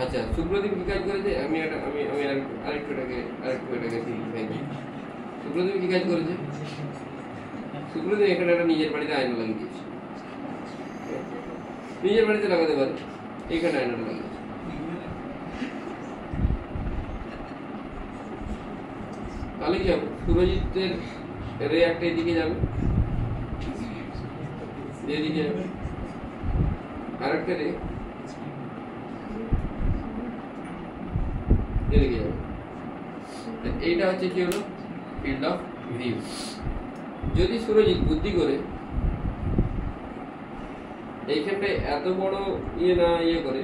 আচ্ছা, শুক্রদিন কি কাজ করেছে? আমি আরেকটু এটাকে সিম্পলিফাই করি। শুক্রদিন কি কাজ করেছে? শুক্রদিন এখানে একটা নিজের বাড়িতে আয়না লাগিয়ে দিয়েছে। নিজের বাড়িতে লাগাতে পারে, এইখানে আয়নাটা লাগিয়েছে। তাহলে কি হবে, সুরজিতের রে একটা এদিকে যাবে, এদিকে যাবে, আর একটা রে এদিকে যাবে। এইটা হচ্ছে কি হলো, ফিল্ড অফ ভিউ। যদি সুরজিৎ বুদ্ধি করে এইখানটায় এত বড় ইয়ে করে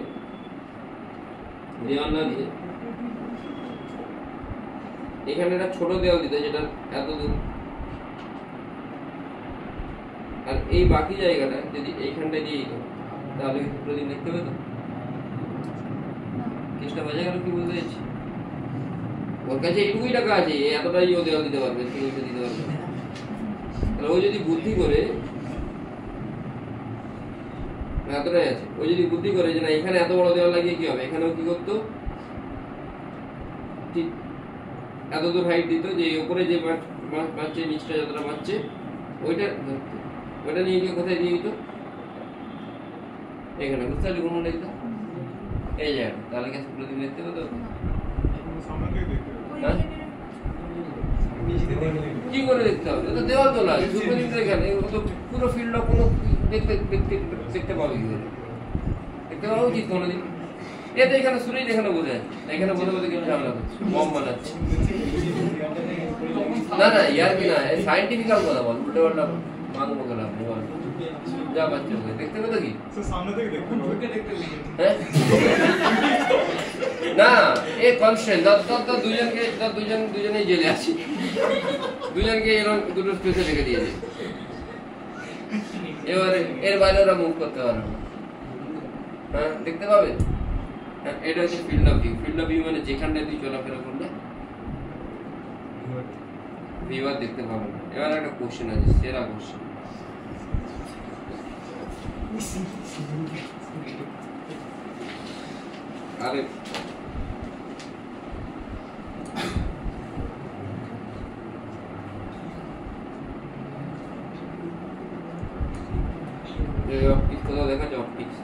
দেওয়াল না দিয়ে এখানে একটা ছোট দেওয়াল দিতে, যেটা এত দূর, আর এই বাকি জায়গাটা যদি এইখানটায় দিয়ে দিত তাহলে কি প্রতিদিন দেখতে পেত? কেসটা বোঝা গেল কি বলতে চাইছি? ওর কাছে এইটুকুই টাকা আছে, এতটাই ও দেওয়াল দিতে পারবে, কেউ দিতে পারবে। তাহলে ও যদি বুদ্ধি করে, এতটাই আছে, ও যদি বুদ্ধি করে যে না এখানে এত বড় দেওয়াল লাগিয়ে কি হবে, এখানেও কি করতো, ঠিক এত দূর হাইট দিত, যে উপরে যে বাঁচছে নিচটা যতটা বাঁচছে ওইটা ধরতো, ওইটা নিয়ে গিয়ে কোথায় দিয়ে দিত, এখানে। বুঝতে পারলি কোনো দিত এই জায়গাটা, তাহলে কি প্রতিদিন দেখতে পেতো? কি করে দেখতে হবে? তো দেওয়াল তোলা আছে, এখানে পুরো ফিল্ডটা কোনো দেখতে পাবো কি করে? দেখতে পাওয়া উচিত কোনোদিন। এতে এখানে শুনেই এখানে বোঝা যায়, এখানে বসে বসে কেউ ঝামেলা করছে, বম বানাচ্ছে। না না ইয়ার কি না, সাইন্টিফিক কথা বল, উল্টো পাল্টা মানবো কেন আপনি বল, যা বাচ্চা দেখতে পেতো কি? না এ কনস্ট্যান্ট দুজনেই জেলে আছি, দুজনকে এরকম দুটো স্পেসে রেখে দিয়েছে, এবারে এর বাইরে ওরা মুভ করতে পারবে না। হ্যাঁ দেখতে পাবে। হ্যাঁ এটা হচ্ছে field of view. Field of view মানে যেখানটায় তুই চলাফেরা করলে ভিউয়ার দেখতে পাবে না। এবার একটা কোশ্চেন আছে, সেরা কোশ্চেন। আরে অপটিক্স কোথাও দেখা যায়? অপটিক্স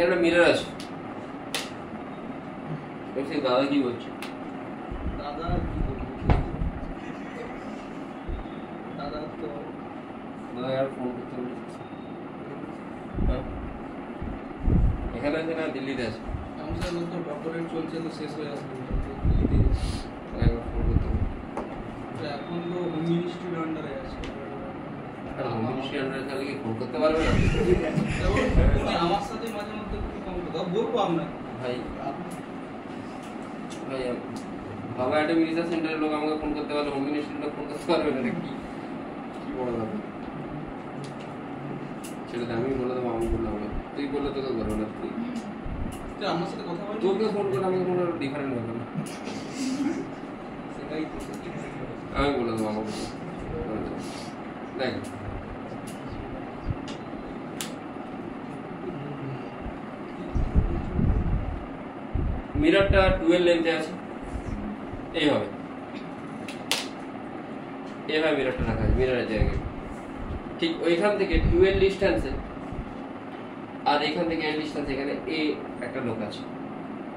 একটা মিরর আছে, দাদা কি বলছে? দাদা কি বলছে? দাদা তো দাদা আর ফোন করতে বলছে। এখানে আছে না দিল্লিতে আছে? আমাদের লোক তো ডক্টরেট চলছে, তো শেষ হয়ে আসবে একবার ফোন করতে হবে। এখন তো হোম মিনিস্ট্রির আন্ডারে আছে। আর হোম মিনিস্ট্রির আন্ডারে তাহলে কি ফোন করতে পারবে না? আমার সাথে মাঝে মধ্যে একটু কম কথা বলবো আপনাকে। ভাই ভাই বাবা একটা মিনিস্টার সেন্টারের লোক আমাকে ফোন করতে পারলে হোম মিনিস্ট্রির লোক ফোন করতে পারবে না? কি কি বড় ব্যাপার? সেটা আমি বলে দেবো, আমি বললাম না, তুই বললে তোকে করবো না। তুই আমার সাথে কথা বলি, তোকে ফোন করে আমাকে কোনো ডিফারেন্ট ব্যাপার না, সেটাই আমি বলে দেবো আমাকে। দেখ মিররটা 12 লেন্থে আছে, এইভাবে এইভাবে মিররটা রাখা আছে মিররের জায়গায়। ঠিক ওইখান থেকে 12 ডিস্টেন্সে আর এখান থেকে এর ডিস্টেন্স, এখানে এ একটা লোক আছে,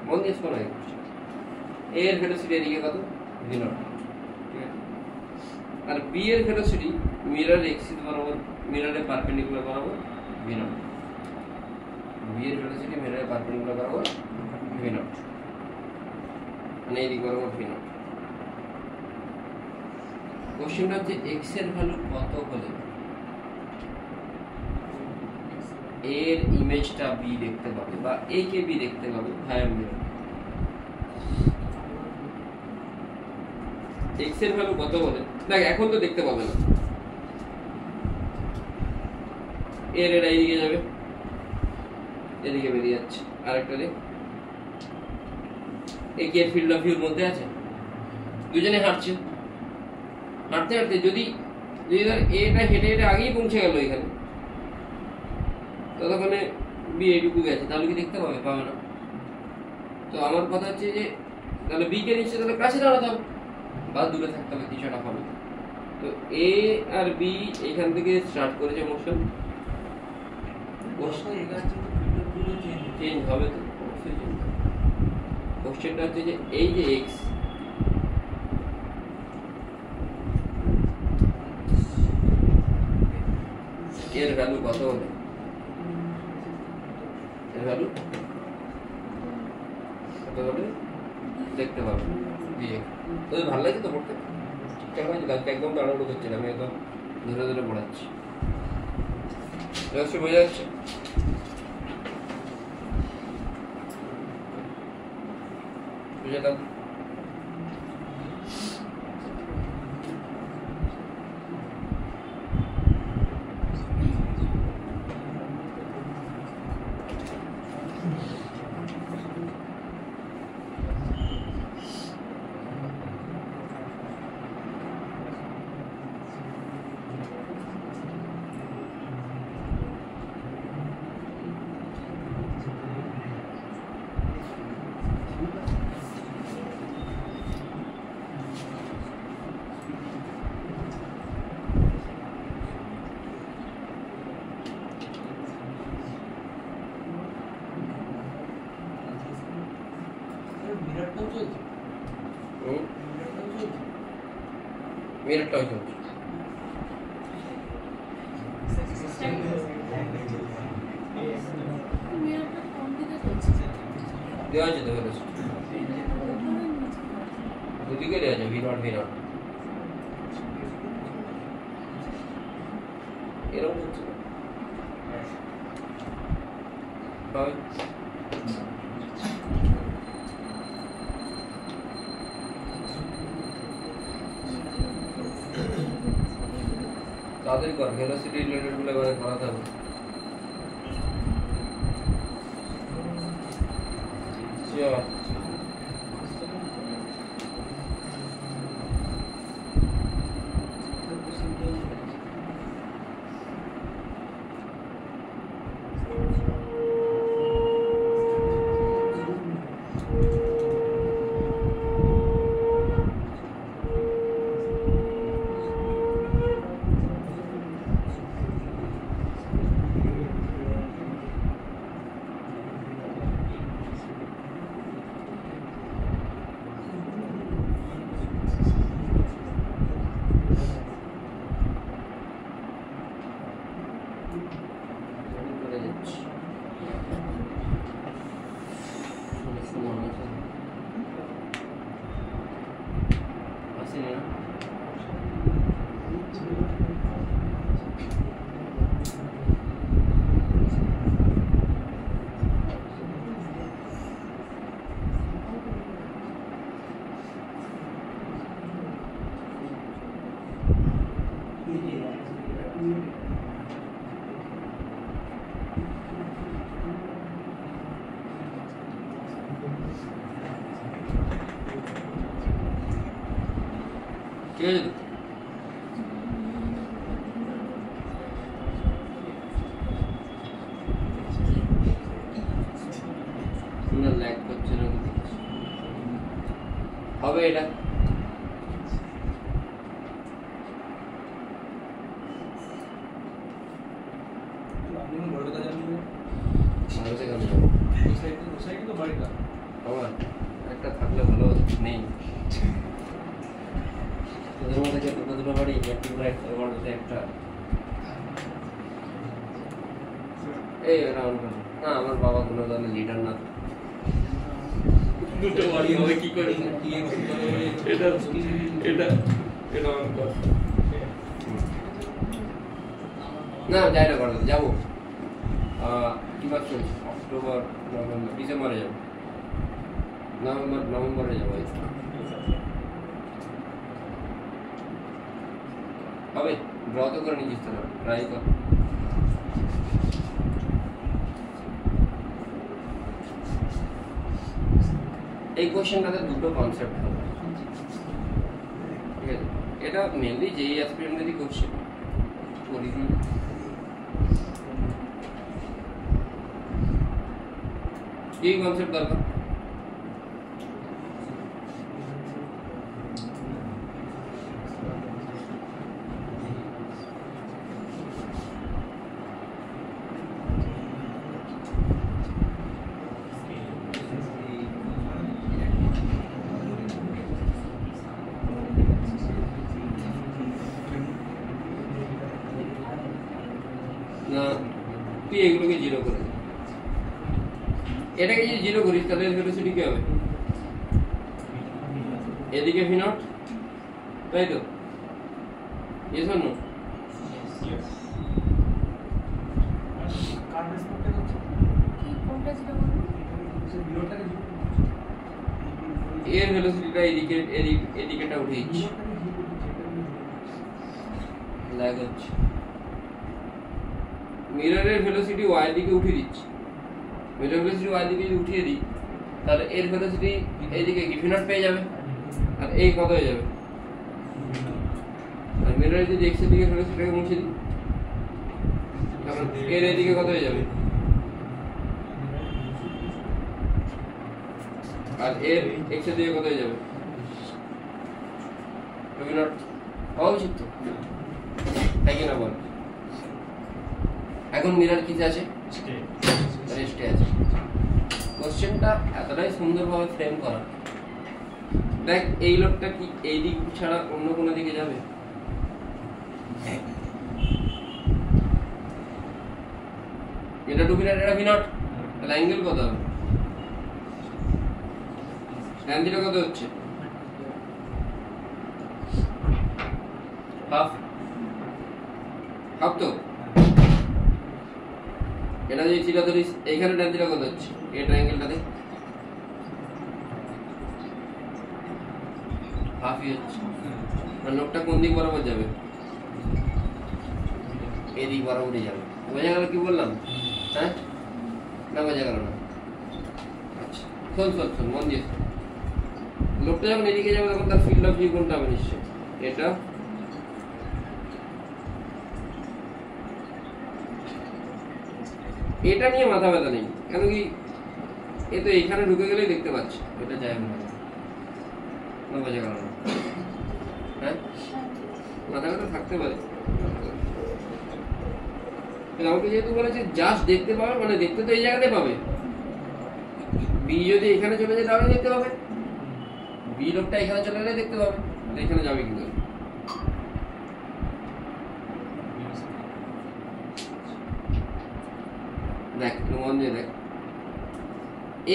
মন দিয়ে শোনা। এ এর ভেলোসিটি এদিকে কত? v0, ঠিক আছে? আর বি এর ভেলোসিটি মিরর এক্সিস বরাবর, মিররের পারপেন্ডিকুলার বরাবর v0। বি এর ভেলোসিটি মিররের পারপেন্ডিকুলার বরাবর v0, মানে এই দিক বরাবর v0। কোশ্চেনটা হচ্ছে এক্স এর ভ্যালু কত হলে এর ইমেজটা বি দেখতে পাবে, বা এ কে বি দেখতে পাবে ভায়া মিরর। x এর ভ্যালু কত বলে দেখ, এখন তো দেখতে পাবে না, এর এটা এইদিকে যাবে, এদিকে বেরিয়ে যাচ্ছে, আরেকটা দেখ এই কি এর ফিল্ড অফ ভিউর মধ্যে আছে, দুজনে হাঁটছে, হাঁটতে হাঁটতে যদি ধর এটা হেঁটে হেঁটে আগেই পৌঁছে গেল এখানে, ততক্ষণে বি এইটুকু গেছে, তাহলে কি দেখতে পাবে? পাবে না। তো আমার কথা হচ্ছে যে তাহলে বি কে নিচ্ছে, তাহলে কাছে দাঁড়াতে হবে বা দূরে থাকতে হবে, কিছুটা হবে। তো এ আর বি এখান থেকে স্টার্ট করেছে মোশন, চেঞ্জ হবে তো অবশ্যই চেঞ্জ হবে। কোশ্চেনটা হচ্ছে যে এই যে এক্স, এর ভ্যালু কত হবে, এর ভ্যালু কত হবে দেখতে পাবে দিয়ে। তোদের ভালো লাগছে তো পড়তে? ঠিকঠাক হয়েছে? কালকে একদম তাড়াহুড়ো করছি না, আমি একদম ধীরে ধীরে পড়াচ্ছি, বোঝা যাচ্ছে? বুঝে দাও। মিনিটটাও চলছে, দেওয়া আছে তো বলেছে, দুদিকে দেওয়া আছে, V0 V0 এরকম হচ্ছে হবে। তাড়াতাড়ি কর, ভেলোসিটি রিলেটেড গুলো এবারে করাতে হবে। ঠিক আছে তো? না ল্যাগ করছে না, হবে এটা। একটা থাকলে ভালো নেই, তোদের মধ্যে যে দুটো বাড়ি একটা এই রাউন্ড করে না, আমার বাবা কোনো ধরনের লিডার না, দুটো বাড়ি হবে কি করে? এটা এটা এটা অন কর না, যাই না করে যাবো। কি মাস চলছে? অক্টোবর, নভেম্বর, ডিসেম্বরে যাবো, নভেম্বরে যাবো। হবে ড্র তো করে নিচ্ছিস তো, ট্রাই কর। এই কোশ্চেনটাতে দুটো কনসেপ্ট হবে, ঠিক আছে? এটা মেনলি যেই অ্যাসপিরেন্টেরই কোশ্চেন, ওরিজিন এই কনসেপ্ট দরকার। না তুই এগুলোকে জিরো করে দে, এটাকে যদি জিরো করিস তাহলে এর ভেলোসিটি কি হবে? এদিকে ভি নট, তাই তো? Yes or no? এর ভেলোসিটিটা এদিকে এদিকেটা উঠে দিচ্ছি, ল্যাগ হচ্ছে। মিররের ভেলোসিটি ওয়াই দিকে উঠিয়ে দিচ্ছি, মিরর ভেলোসিটি ওয়াই দিকে যদি উঠিয়ে দিই তাহলে এর ভেলোসিটি এইদিকে কি ভি নট পেয়ে যাবে, আর এই কত হয়ে যাবে? আর মিররের যদি এক্স এর দিকে ভেলোসিটিটাকে মুছে দিই তাহলে এর এদিকে কত হয়ে যাবে? আর এর এক্স এর দিকে কত হয়ে যাবে? ভি নট হওয়া উচিত তো, তাই কি না বল? এখন মিরর কিতে আছে? রেস্টে আছে। কোশ্চেনটা এতটাই সুন্দরভাবে ফ্রেম করা, দেখ এই লোকটা কি এই দিক ছাড়া অন্য কোনো দিকে যাবে? এটা টু ভি নট, এটা ভি নট, তাহলে অ্যাঙ্গেল কত হবে? ট্যান থিটা কত হচ্ছে? হাফ, হাফ তো। এটা যদি থিটা ধরিস এইখানে ট্যান থিটা কত হচ্ছে? এই ট্রায়াঙ্গেলটাতে হাফই হচ্ছে। আর লোকটা কোন দিক বরাবর যাবে? এই দিক বরাবরই যাবে। বোঝা গেল কি বললাম? হ্যাঁ না বোঝা গেল না? আচ্ছা শোন শোন শোন মন দিয়ে, লোকটা যখন এদিকে যাবে তখন তার ফিল্ড অফ ভিউ কোনটা হবে? নিশ্চয় এটা। এটা নিয়ে মাথা ব্যথা নেই, কেন কি এ তো এখানে ঢুকে গেলেই দেখতে পাচ্ছি, এটা যায় না। বোঝা গেল না? হ্যাঁ মাথা ব্যথা থাকতে পারে। আমাকে যেহেতু বলেছে জাস্ট দেখতে পাবে, মানে দেখতে তো এই জায়গাতে পাবে। বি যদি এখানে চলে যায় তাহলে দেখতে পাবে, বি লোকটা এখানে চলে গেলে দেখতে পাবে, এখানে যাবে কিন্তু। দেখ মন দিয়ে দেখ,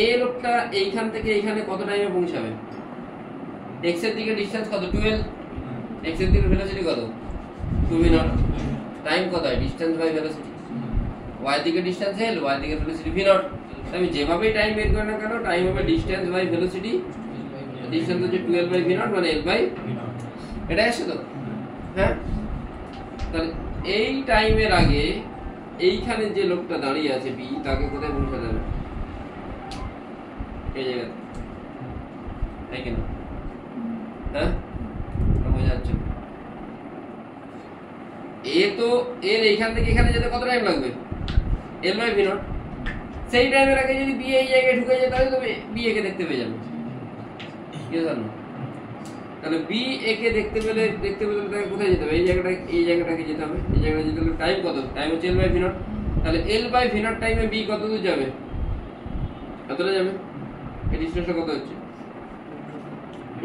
এই লোকটা এইখান থেকে এইখানে কত টাইমে পৌঁছাবে? এক্স এর দিকে ডিসটেন্স কত? 12। এক্স এর দিকে ভেলোসিটি কত? 2v not. টাইম কত হয়? Distance by velocity. ওয়াই দিকে ডিসটেন্স এল, ওয়াই দিকে ভেলোসিটি ভি নট। আমি যেভাবেই টাইম বের করি না কেন, টাইম হবে ডিসটেন্স বাই ভেলোসিটি। ডিসটেন্স হচ্ছে 12 বাই ভি নট মানে এল বাই, এটা আসছে তো? হ্যাঁ তাহলে এই টাইমের আগে এইখানে যে লোকটা দাঁড়িয়ে আছে বি, তাকে কোথায় পৌঁছে দেবে? এই জায়গায়, তাই কিনা? হ্যাঁ বোঝা যাচ্ছে? এ তো এর এইখান থেকে এখানে যেতে কত টাইম লাগবে? L by V naught. সেই টাইমের আগে যদি বি এই জায়গায় ঢুকে যায় তাহলে তো বি একে দেখতে পেয়ে যাবে। কি জানো? তাহলে বি একে দেখতে পেলে তাকে কোথায় যেতে হবে? এই জায়গাটাকে যেতে হবে। এই জায়গাটা যেতে হলে টাইম কত? টাইম হচ্ছে এল বাই ভি নট। তাহলে এল বাই ভি নট টাইমে বি কত দূর যাবে? কতটা যাবে? এই ডিসটেন্সটা কত হচ্ছে?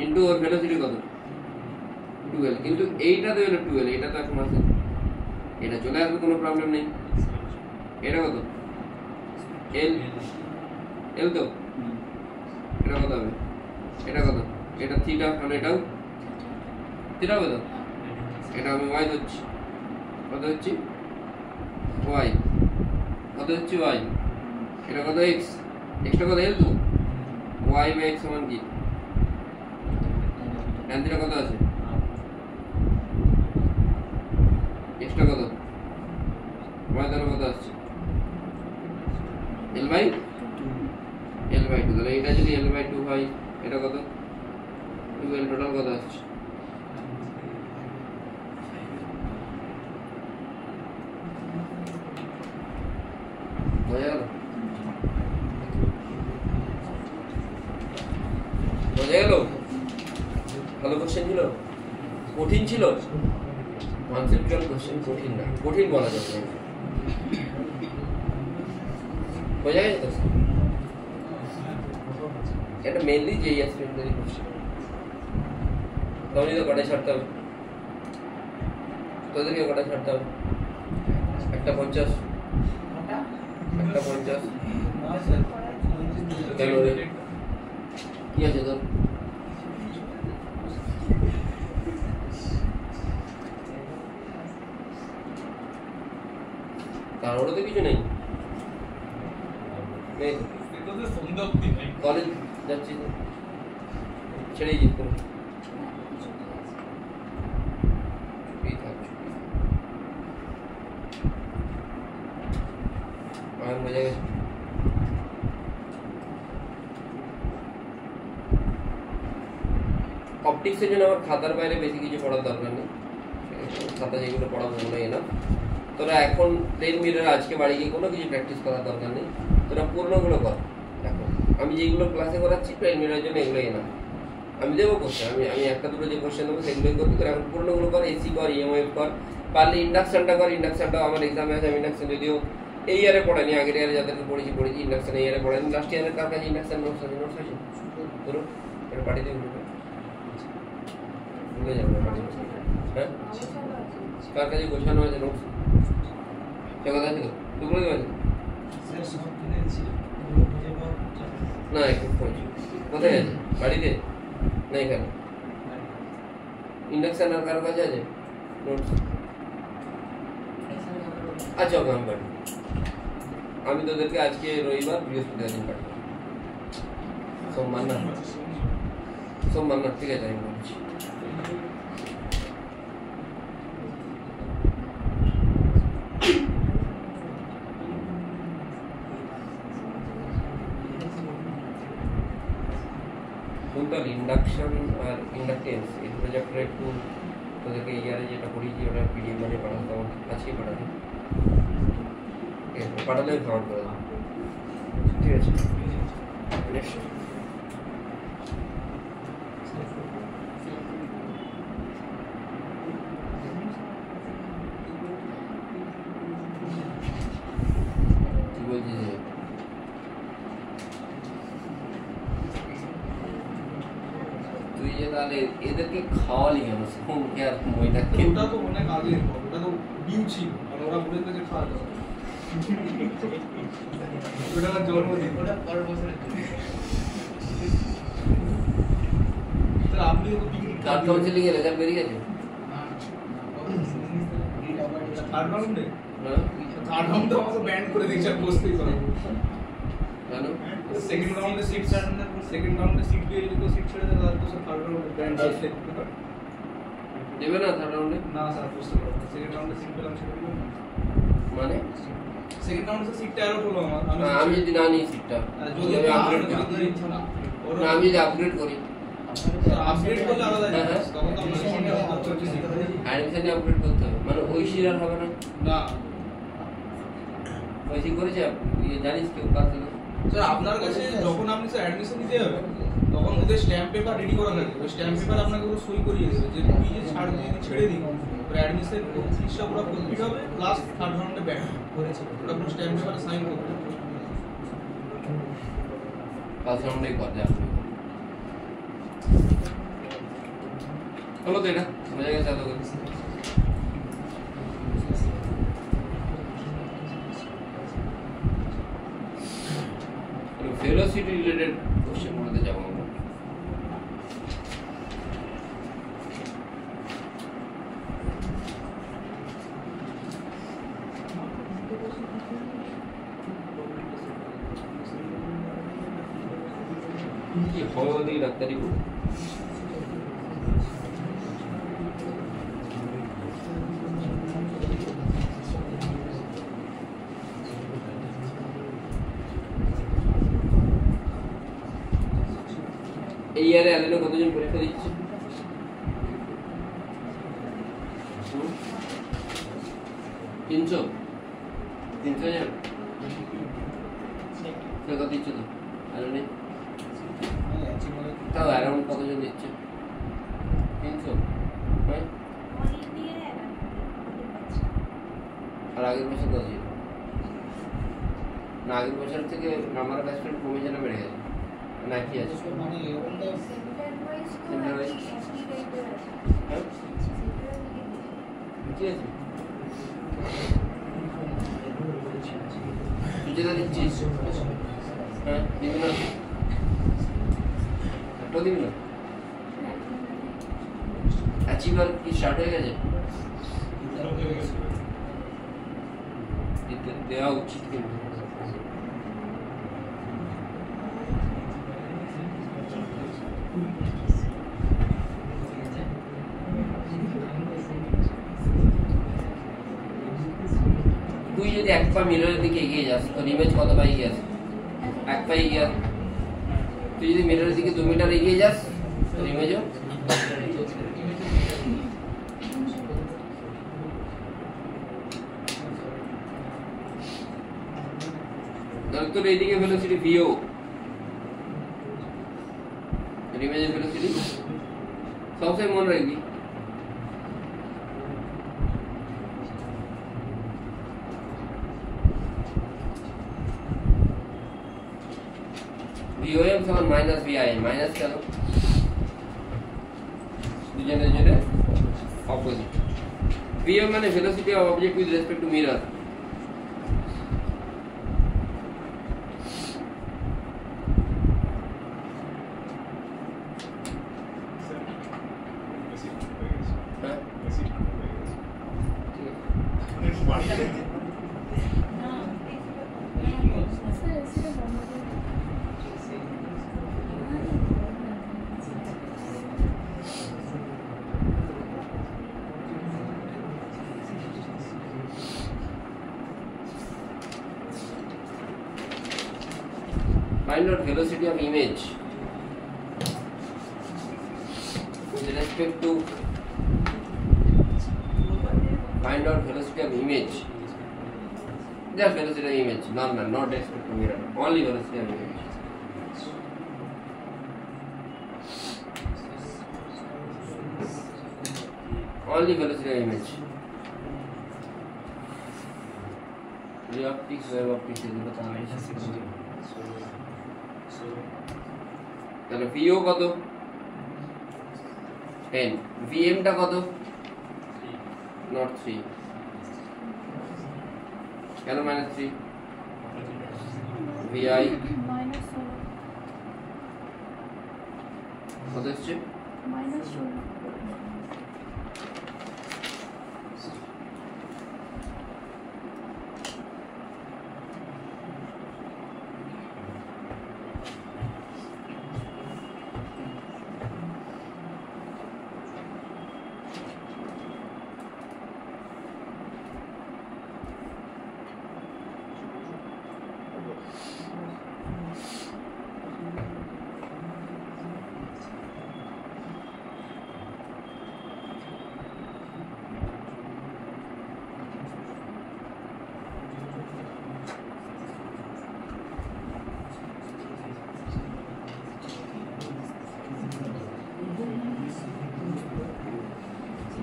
ইনটু ওর ভেলোসিটি কত? 12। কিন্তু এইটা তো হলো 12, এটা তো এখন আছে, এটা চলে আসবে, কোনো প্রবলেম নেই। এটা কত? এল, এল তো। এটা কত হবে? এটা কত? এটা থিটা, মানে এটাও থিটা হবে তো। এটা আমি ওয়াই ধরছি, কত হচ্ছে? ওয়াই, কত হচ্ছে? ওয়াই। এটা কত? এক্স, এক্সটা কত? এল তো। ওয়াই বাই এক্স সমান কি? ট্যান থিটা কত আছে? বোঝা গেল? বোঝা গেল? ভালো কোশ্চেন ছিল, কঠিন ছিল? কনসেপচুয়াল কোশ্চেন কঠিন না, কঠিন বলা যাবে না। বোঝা গেছে তো? এটা মেনলি যেই অ্যাসপিরেন্টদের কোশ্চেন। তখনই তো কটায় ছাড়তে হবে, তোদেরকে কটায় ছাড়তে হবে? 1:50, 1:50। কেন রে, কি আছে তোর? তার ওটা তো কিছু নেই, কলেজ যাচ্ছি তো ছেড়েই জিত করো। আর বোঝা গেছে? অপটিক্সের জন্য আমার খাতার বাইরে বেশি কিছু পড়ার দরকার নেই, খাতা যেগুলো পড়াবো মনে না। তোরা এখন প্লেন মিরর আজকে বাড়ি গিয়ে কোনো কিছু প্র্যাকটিস করার দরকার নেই, তোরা পুরনোগুলো কর। এখন আমি যেগুলো ক্লাসে করাচ্ছি প্লেন মিররের জন্য এগুলোই না, আমি দেবো কোশ্চেন, আমি একটা দুটো যে কোশ্চেন দেবো সেগুলোই করবি। তোরা এখন পুরনোগুলো কর, এসি কর, ইএমওএফ কর, পারলে ইন্ডাকশনটা কর। ইন্ডাকশনটাও আমার এক্সামে আছে, আমি ইন্ডাকশন যদিও এই ইয়ারে পড়াইনি, আগের ইয়ারে যাদেরকে পড়েছি ইন্ডাকশন, এই ইয়ারে পড়াইনি। লাস্ট ইয়ারের কার কাছে ইন্ডাকশন নোটস আছে? নোটস আছে ধরো, এটা পাঠিয়ে দেবো, ভুলে যাবো। হ্যাঁ, কার কাছে গোছানো আছে নোটস? সে কথা আছে তো, তুই বলে দেবেন না? একটু কোথায় আছে? বাড়িতে না এখানে? ইন্ডাকশন আর কারো কাছে আছে নোটস? আচ্ছা ওকে আমি পাঠাবো, আমি তোদেরকে আজকে রবিবার, বৃহস্পতিবার দিন পাঠাবো। সোমবার না, সোমবার না, ঠিক আছে আমি বলছি। টোটাল ইন্ডাকশন আর ইন্ডাকটেন্স এগুলো চ্যাপ্টার একটু তোদেরকে ইয়ারে যেটা পড়িয়েছি ওটা পিডিএফ মানে পাঠাতে হবে, আজকেই পাঠাবো। পাঠালে ফরওয়ার্ড করে দেবো, ঠিক আছে? নেক্সট কি বলছিস? তুই যে তাহলে এদেরকে খাওয়ালি কেন সোমকে আর ময়দাকে? ওটা তো অনেক আগে, ওটা তো ডিউ ছিল, মানে ওরা বলে দিয়েছে খাওয়া দাওয়া। ওটা আমার জন্মদিন, ওটা পরের বছরের জন্য। তাহলে আপনি তো পিকনিক থার্ড কাউন্সিলিং এর রেজাল্ট বেরিয়ে গেছে? থার্ড রাউন্ডে, হ্যাঁ, থার্ড রাউন্ডে আমাকে ব্যান্ড করে দিয়েছে আর বসতেই করে। কেন? সেকেন্ড রাউন্ডে সিট পেয়ে যদি সিট ছেড়ে দেয় তাহলে তো স্যার থার্ড রাউন্ডে ব্যান্ড আসলে দেবে না থার্ড রাউন্ডে? না স্যার বুঝতে পারবো, সেকেন্ড রাউন্ডে সিট পেলাম সেটা দিলাম মানে সেকেন্ড রাউন্ডে সিটটা অ্যালট হলো আমার। আমি যদি না নিই সিটটা, যদি আমি আপগ্রেড করি, না আমি যদি আপগ্রেড করি, আপডেট করলে আলাদা হ্যাঁ, হ্যাঁ। তখন তো আপনার সঙ্গে অ্যাডমিশনে আপগ্রেড করতে হবে, মানে ওই সিট আর হবে না। না ওই সিট করেছে জানিস কেউ কার থেকে? স্যার আপনার কাছে যখন আপনি স্যার অ্যাডমিশন নিতে যাবেন তখন ওদের স্ট্যাম্প পেপার রেডি করা থাকে, ওই স্ট্যাম্প পেপার আপনাকে পুরো সই করিয়ে দেবে যে তুই যে ছাড় যদি ছেড়ে দিই তোর অ্যাডমিশন ফিসটা পুরো কমপ্লিট হবে প্লাস থার্ড রাউন্ডে ব্যাক করেছে, ওটা পুরো স্ট্যাম্প পেপারে সাইন করতে হবে। ফার্স্ট রাউন্ডেই কর যা হলো তো, এটা বোঝা গেছে এত করে? velocity related question গুলোতে যাব আমরা। কি হলদি ডাক্তারি করব? এই ইয়ারে অ্যালেনে কতজন পরীক্ষা দিচ্ছে? 300 জন। কত দিচ্ছে তো আর নেই তাও অ্যারাউন্ড কতজন দিচ্ছে 300 হ্যাঁ আর আগের বছর কত ছিল না আগের বছর থেকে নাম্বার অফ অ্যাসপিরেন্ট কমে যেন বেড়ে গেছে না কি আছে মানে সেন্টার ওয়াইজ হ্যাঁ কি আছে তুই যেটা দিচ্ছিস হ্যাঁ দিবি না একটাও দিবি না অ্যাচিভার কি স্টার্ট হয়ে গেছে দেওয়া উচিত কিন্তু তুই যদি এক পা মিররের দিকে এগিয়ে যাস তোর ইমেজ কত পা এগিয়ে আছে এক পা এগিয়ে আছে তুই যদি মিররের দিকে 2 মিটার এগিয়ে যাস তোর ইমেজও তোর এইদিকে ভেলোসিটি ভিও ইমেজের ভেলোসিটি সবসময় মনে রাখবি VOM সমান মাইনাস VIM মাইনাস কেন দুজনের জন্য অপোজিট VOM মানে velocity of object with respect to mirror Find out velocity of image with respect to find out velocity of image. Just velocity of image, normal, not respect to mirror. Only velocity of image. Only velocity of image. Ray optics, wave optics is the combination. তাহলে ভিও কত 10 VM টা কত not 3 কেন minus 3 Vi কত আসছে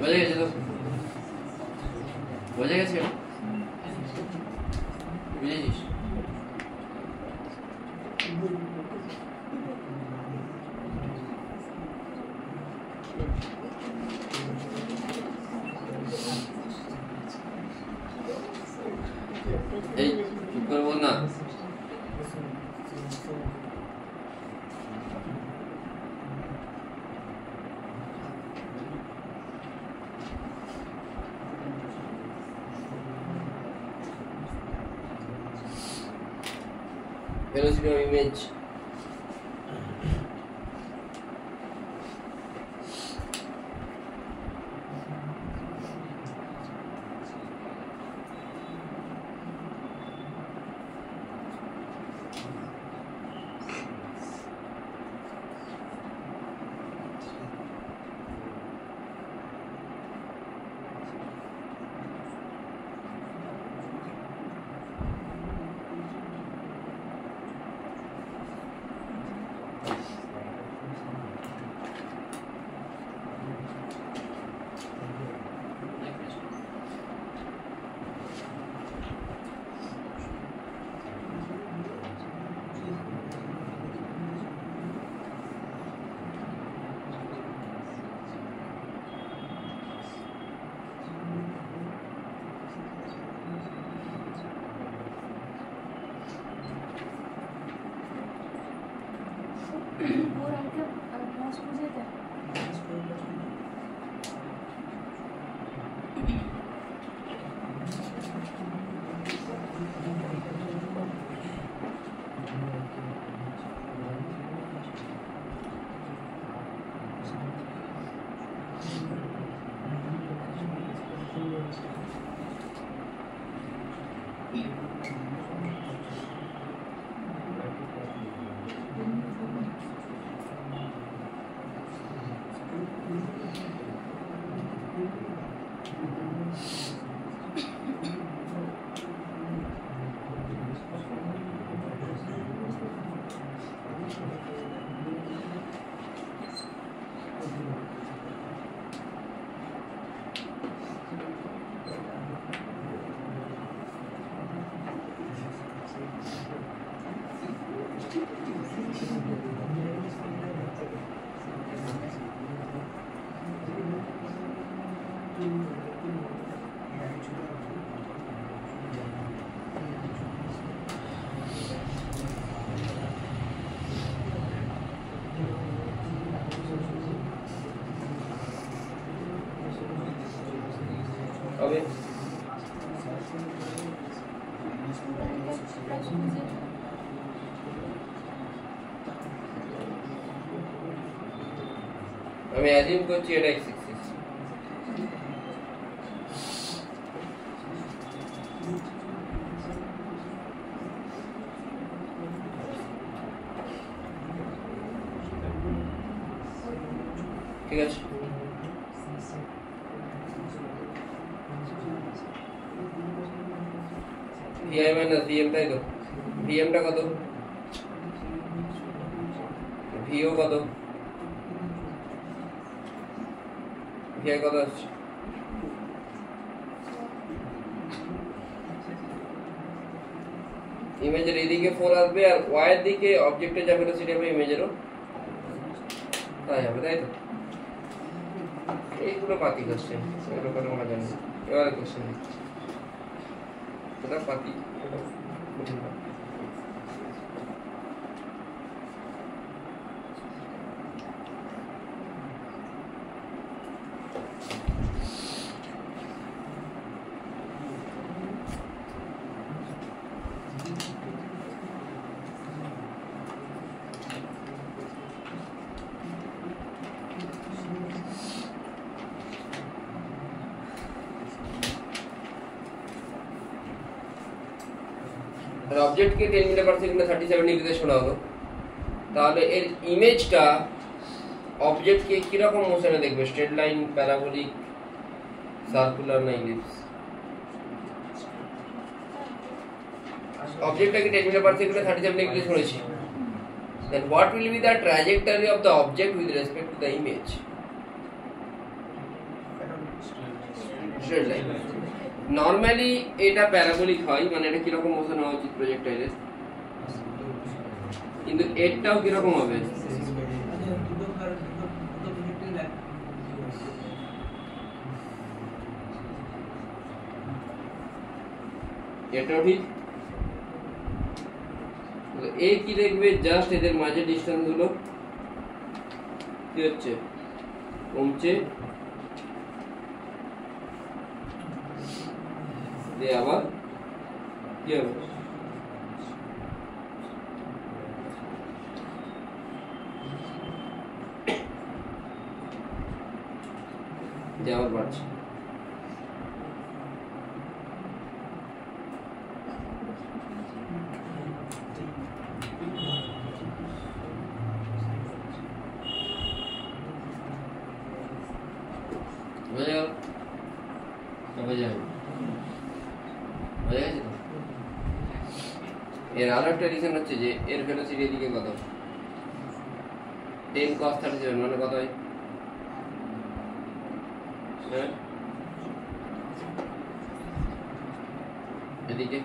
বোঝা গেছে তো বোঝা গেছে বুঝেছিস এই চুপ করে বল না velocity of image और आके पहुंच मुझे था হবে আমি অ্যাজিউম করছি এটা x অ্যাক্সিস ঠিক আছে VI মাইনাস VM তাই তো VM টা কত VO কত VI কত আসছে ইমেজের এদিকে 4 আসবে আর y এর দিকে অবজেক্টের যা ভেলোসিটি হবে ইমেজেরও তাই হবে তাই তো এইগুলো পাতি কোশ্চেন এগুলো কোনো মজা নেই এবারে কোশ্চেন এটা পাতি কঠিন না অবজেক্ট কে 10 মিটার পার সেকেন্ডে 37 ডিগ্রিতে শোনা হলো তাহলে এর ইমেজটা অবজেক্ট কে কি রকম মোশনে দেখবে স্ট্রেট লাইন প্যারাবোলিক সার্কুলার না ইলিপস অবজেক্টটাকে 10 মিটার পার সেকেন্ডে 37 ডিগ্রিতে শুনেছি then what will be the trajectory of the object with respect to the image straight line normally এটা প্যারাবোলিক হয় মানে এটা কি রকম মোশন হওয়া উচিত প্রজেক্টাইলের কিন্তু এটাও কি রকম হবে এটাও ঠিক এ কি দেখবে জাস্ট এদের মাঝে ডিসটেন্স গুলো কি হচ্ছে কমছে দিয়ে আবার কি হবে দিয়ে আবার বাড়ছে এর আরো একটা রিজন হচ্ছে যে এর ভেলোসিটি এদিকে কত 10 cos 37 মানে কত হয় এদিকে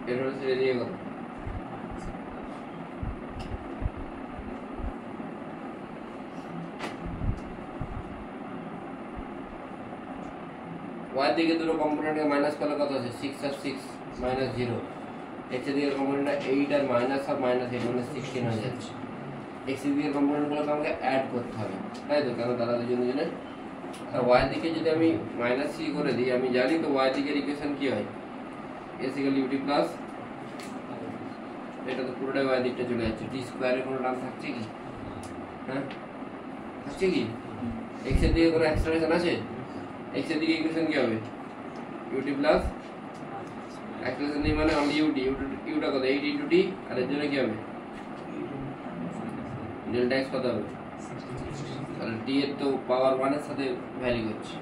এর ভেলোসিটি এদিকে কত y দিকে দুটো কম্পোনেন্টকে মাইনাস করলে কত আছে 6 আর 6 -0 এক্স এর দিকের কম্পোনেন্টটা 8 আর মাইনাস আর মাইনাস 8 মানে 16 হয়ে যাচ্ছে। এক্স এর দিকের কম্পোনেন্টগুলোকে আমাকে অ্যাড করতে হবে, তাই তো? কারণ তারা দুজনের ওয়াই দিকে যদি আমি মাইনাস সি করে দিই, আমি জানি তো ওয়াই দিকের ইকুয়েশন কি হয়, এস ইকুয়াল ইউটি প্লাস, এটা তো পুরোটাই ওয়াই দিকটা চলে যাচ্ছে, টি স্কোয়ারের কোনো টার্ম থাকছে কি? হ্যাঁ থাকছে কি? এক্স এর দিকে কোনো এক্সপ্রেশন আছে? এক্স এর দিকে ইকুয়েশন কি হবে? ইউটি প্লাস এক্সপ্রেশন নেই মানে অনলি ইউটি, ইউটা কত? 8 ইনটু টি, আর এর জন্য কি হবে? ডেল্টা এক্স কত হবে? তাহলে টি এর তো পাওয়ার 1 এর সাথে ভ্যারি করছে,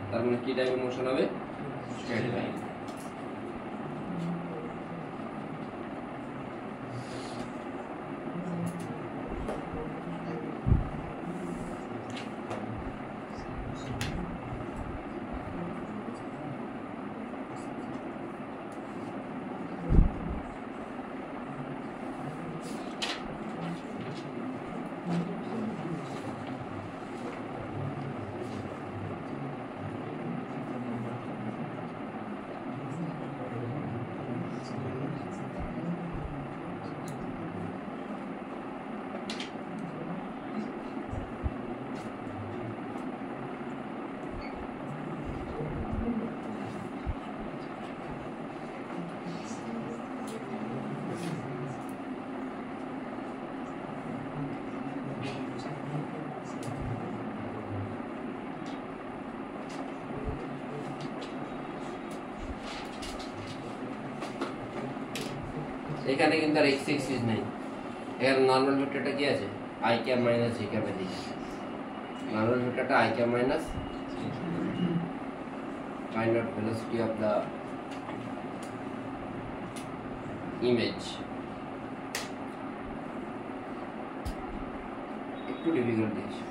তার মানে কি টাইপের মোশন হবে? Straight line. এখানে কিন্তু আর এক্স এক্সিস নেই, এখানে নর্মাল ভেক্টরটা কি আছে? আই ক্যাপ মাইনাস জি ক্যাপের দিকে নর্মাল ভেক্টরটা I cap minus find out velocity of the image. একটু ডিফিকাল্ট দিয়েছি।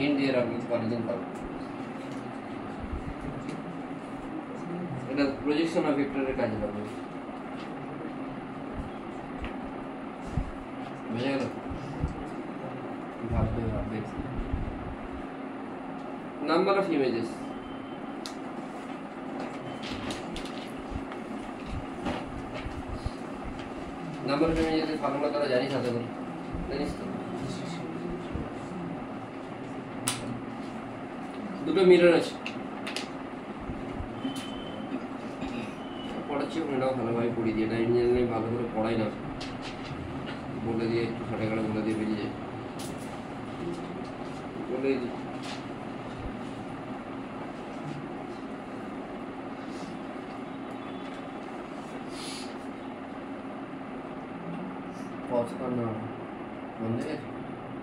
হিন্ট দিয়ে রাখবেন কতদিন পাবো। এটা প্রজেকশন অফ ভেক্টরের কাজে লাগবে, বুঝে গেল? ভাববে ভাববে number of images, number of images formula তোরা জানিস? আশা করি জানিস তো। দুটো মিরর আছে, পড়াচ্ছি এটাও ভালোভাবে পড়িয়ে দিই, এটা ইঞ্জিনিয়ারিং ভালো করে পড়াই না, বলে দিয়ে একটু শর্টকাটে বলে দিয়ে বেরিয়ে যায়, বলে দিই। 55 বন্ধ হয়ে গেছে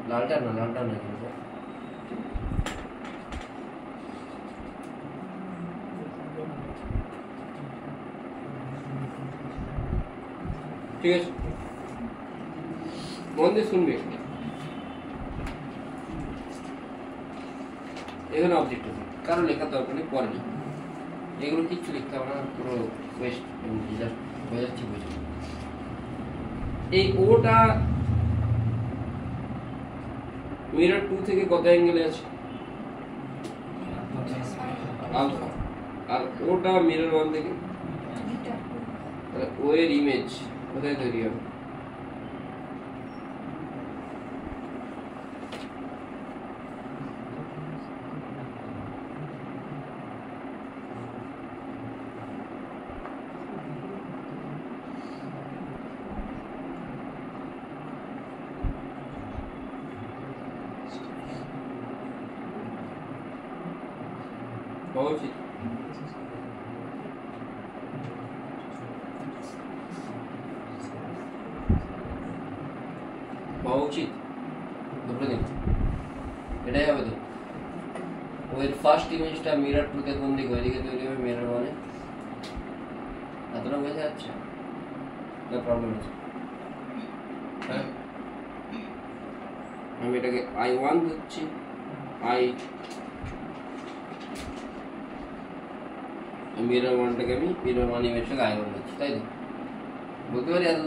লালটা না কিন্তু ঠিক আছে মন দিয়ে শুনবে এখানে অবজেক্ট আছে কারো লেখার দরকার নেই পরে লিখবে এগুলো কিচ্ছু লিখতে হবে না পুরো ওয়েস্ট জাস্ট বোঝাচ্ছি বুঝে এই ওটা মিরর 2 থেকে কত অ্যাঙ্গেলে আছে আলফা আর ওটা মিরর 1 থেকে তাহলে ও এর ইমেজ কোথায় তৈরি হবে হওয়া উচিত হওয়া উচিত দুটো দিন এটাই হবে তো ওই ফার্স্ট ইমেজটা মিরর 2 তে কোন দিকে ওইদিকে তৈরি হবে মিরর 1 এ এতটা বোঝা যাচ্ছে না প্রবলেম আছে হ্যাঁ আমি এটাকে I1 দিচ্ছি মিরর 1 টাকে আমি মিরর 1 ইমেজটাকে I1 দিচ্ছি তাই তো বলতে পারি এত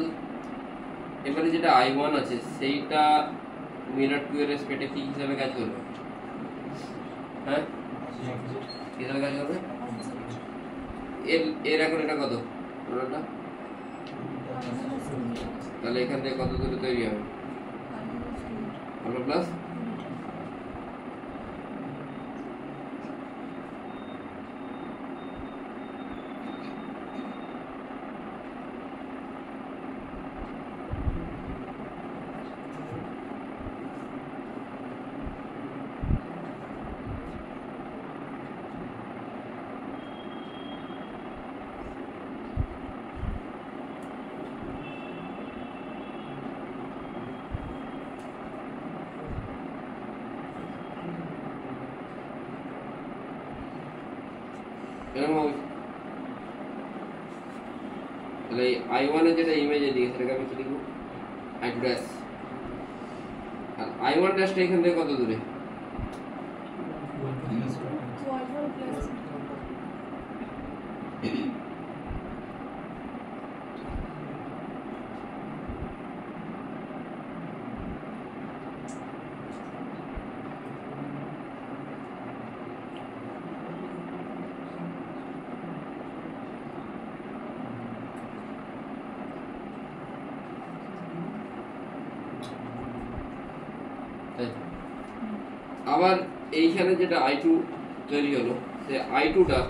এবারে যেটা I1 আছে সেইটা মিরর 2 এর রেসপেক্টে কি হিসাবে কাজ করবে হ্যাঁ কি হিসাবে কাজ করবে এর এখন এটা কত পুরোটা তাহলে এখান থেকে কত দূরে তৈরি হবে আলফা প্লাস তাহলে I1 এর যেটা ইমেজ এদিকে সেটাকে আমি কি লিখবো I2 ড্যাশ আর I1 ড্যাশটা এখান থেকে কত দূরে আবার এইখানে যেটা I2 তৈরি হলো সে I2টা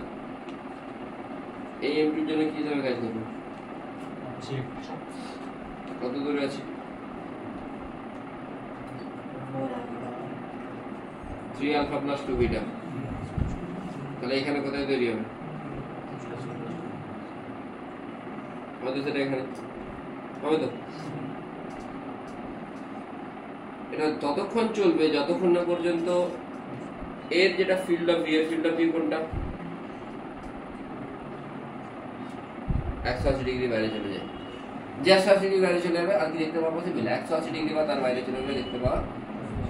এই M2 এর জন্য কি হিসাবে কাজ করবে কত দূরে আছে 3 আলফা প্লাস 2 বিটা তাহলে এখানে কোথায় তৈরি হবে আমাদের সেটা এখানে হবে তো এটা ততক্ষণ চলবে যতক্ষণ না পর্যন্ত এর যেটা ফিল্ড অফ ভিউ এর ফিল্ড অফ ভিউ কোনটা 180 ডিগ্রি বাইরে চলে যায় যে 180 ডিগ্রি বাইরে চলে যাবে আর কি দেখতে পাওয়া পসিবল 180 ডিগ্রি বা তার বাইরে চলে যাবে দেখতে পাওয়া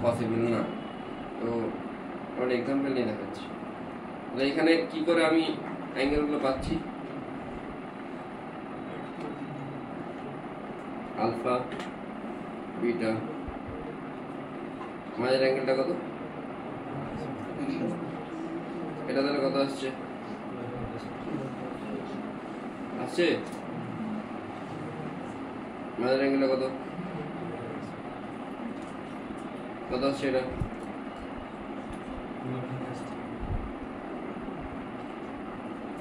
পসিবল না তো আমরা एग्जांपल নিয়ে দেখাচ্ছি তাহলে এখানে কি করে আমি অ্যাঙ্গেলগুলো পাচ্ছি আলফা বিটা মাঝের অ্যাঙ্গেলটা কত এটা তাহলে কত আসছে মাঝের অ্যাঙ্গেলটা কত আসছে এটা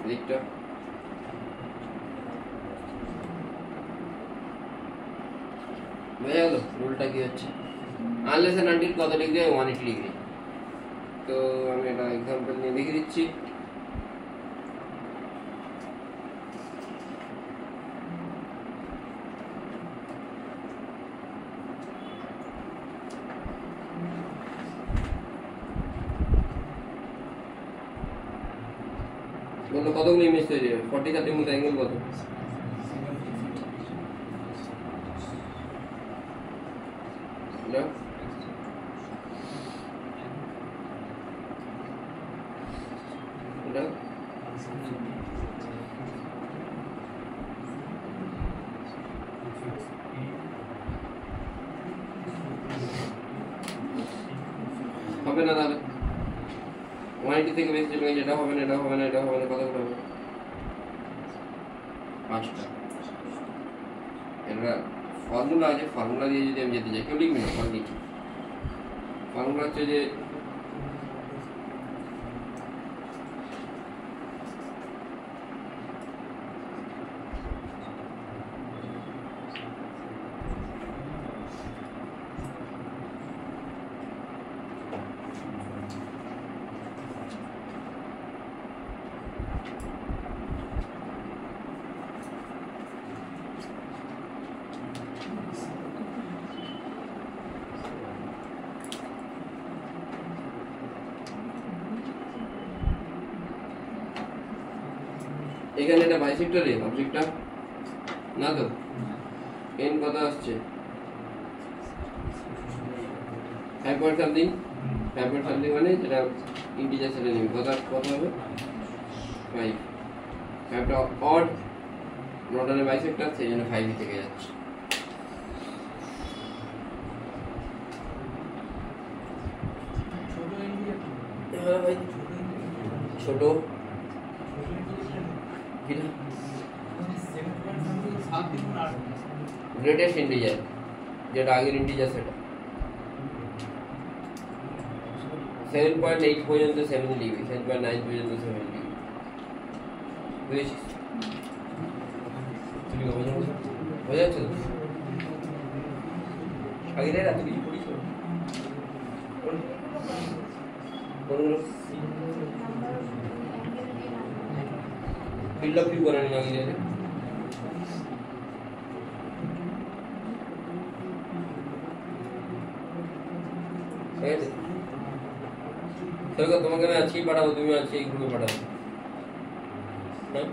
দিকটা বোঝা গেল রুলটা কি হচ্ছে আনলেস এন্ড আনটিল কত ডিগ্রি 180 ডিগ্রি তো আমি এটা एग्जांपल নিয়ে দেখিয়ে দিচ্ছি বললো কতগুলো ইমেজ তৈরি হবে 40 30 মধ্যে অ্যাঙ্গেল কত এটা এটা হবে না তাহলে 180 থেকে বেশি চলে গেছে এটা হবে না এটা হবে না এটা হবে না কতগুলো হবে 5টা এটা ফর্মুলা আছে ফর্মুলা দিয়ে যদি আমি যেতে চাই কেউ লিখবি না ফর্মুলা হচ্ছে যে এখানে এটা বাইসেক্টরে অবজেক্টটা না তো এন কত আসছে 5 পয়েন্ট সামথিং মানে যেটা ইন্টিজার সেটে নেবে কত হবে 5 5টা অড নর্ডানে বাইসেক্টর সেই জন্য 5 থেকে যাচ্ছে হ্যাঁ ভাই ছোট গ্রেটেস্ট ইন্টিজার যেটা আগের ইন্টিজার সেটা 7.8 পর্যন্ত 7 লিখবি 7.9 পর্যন্ত 7 লিখবি বুঝেছিস বোঝা যাচ্ছে তো আগে রে রাতে কিছু পড়িস কোনগুলো ফিল্ড অফ ভিউ করে নিন আগে রে ঠিক আছে দেখো তোমাকে আমি আজকেই পাঠাবো তুমি আজকে এই গ্রুপে পাঠাবো হ্যাঁ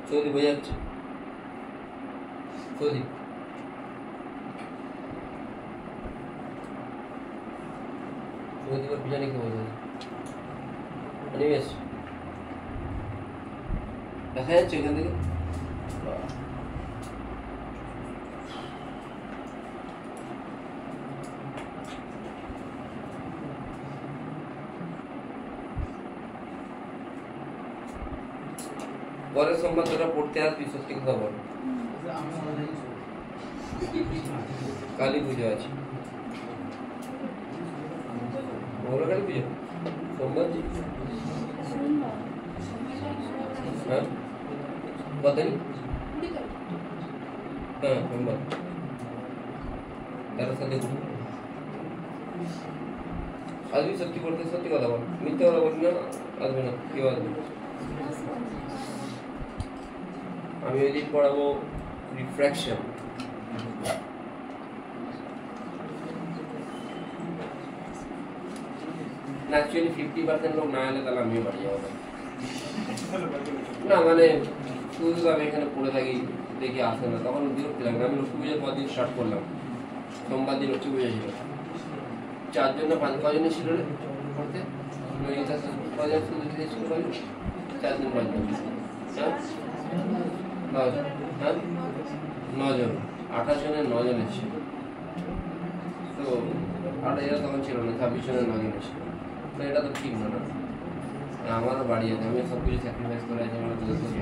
চৌধুরী বোঝা যাচ্ছে চৌধুরী চৌধুরী পিছনে কি বোঝা অনিমেষ দেখা যাচ্ছে এখান থেকে পরের সোমবার তোরা পড়তে আসবি সত্যি কথা বল কালী পুজো আছে বলো কালী পুজো সোমবার হ্যাঁ কত দিন হ্যাঁ সোমবার তার সাথে আসবি সত্যি করতে সত্যি কথা বল মিথ্যে কথা বলবি না আসবে না কেউ আসবে আমি ওই দিন পড়াবো রিফ্র্যাকশন না অ্যাকচুয়ালি 50% লোক না এলে তাহলে আমিও বাড়ি যাবো না মানে শুধু আমি এখানে পড়ে থাকি দেখি আসে না তখন বিরক্ত লাগে আমি লক্ষ্মী পুজোর পর দিন স্টার্ট করলাম সোমবার দিন লক্ষ্মী পুজো ছিল 4 জন না 5 কজনে ছিল রে পড়তে কজন শুধু ছিল 4 জন 5 জন হ্যাঁ 9 জন 28 জনের 9 জন এসেছে তো 28 তখন ছিল না 26 জনের 9 জন এসেছে তো এটা তো ঠিক না আমারও বাড়ি আছে আমি সব কিছু স্যাক্রিফাইস করে আছি আমার তোদের সাথে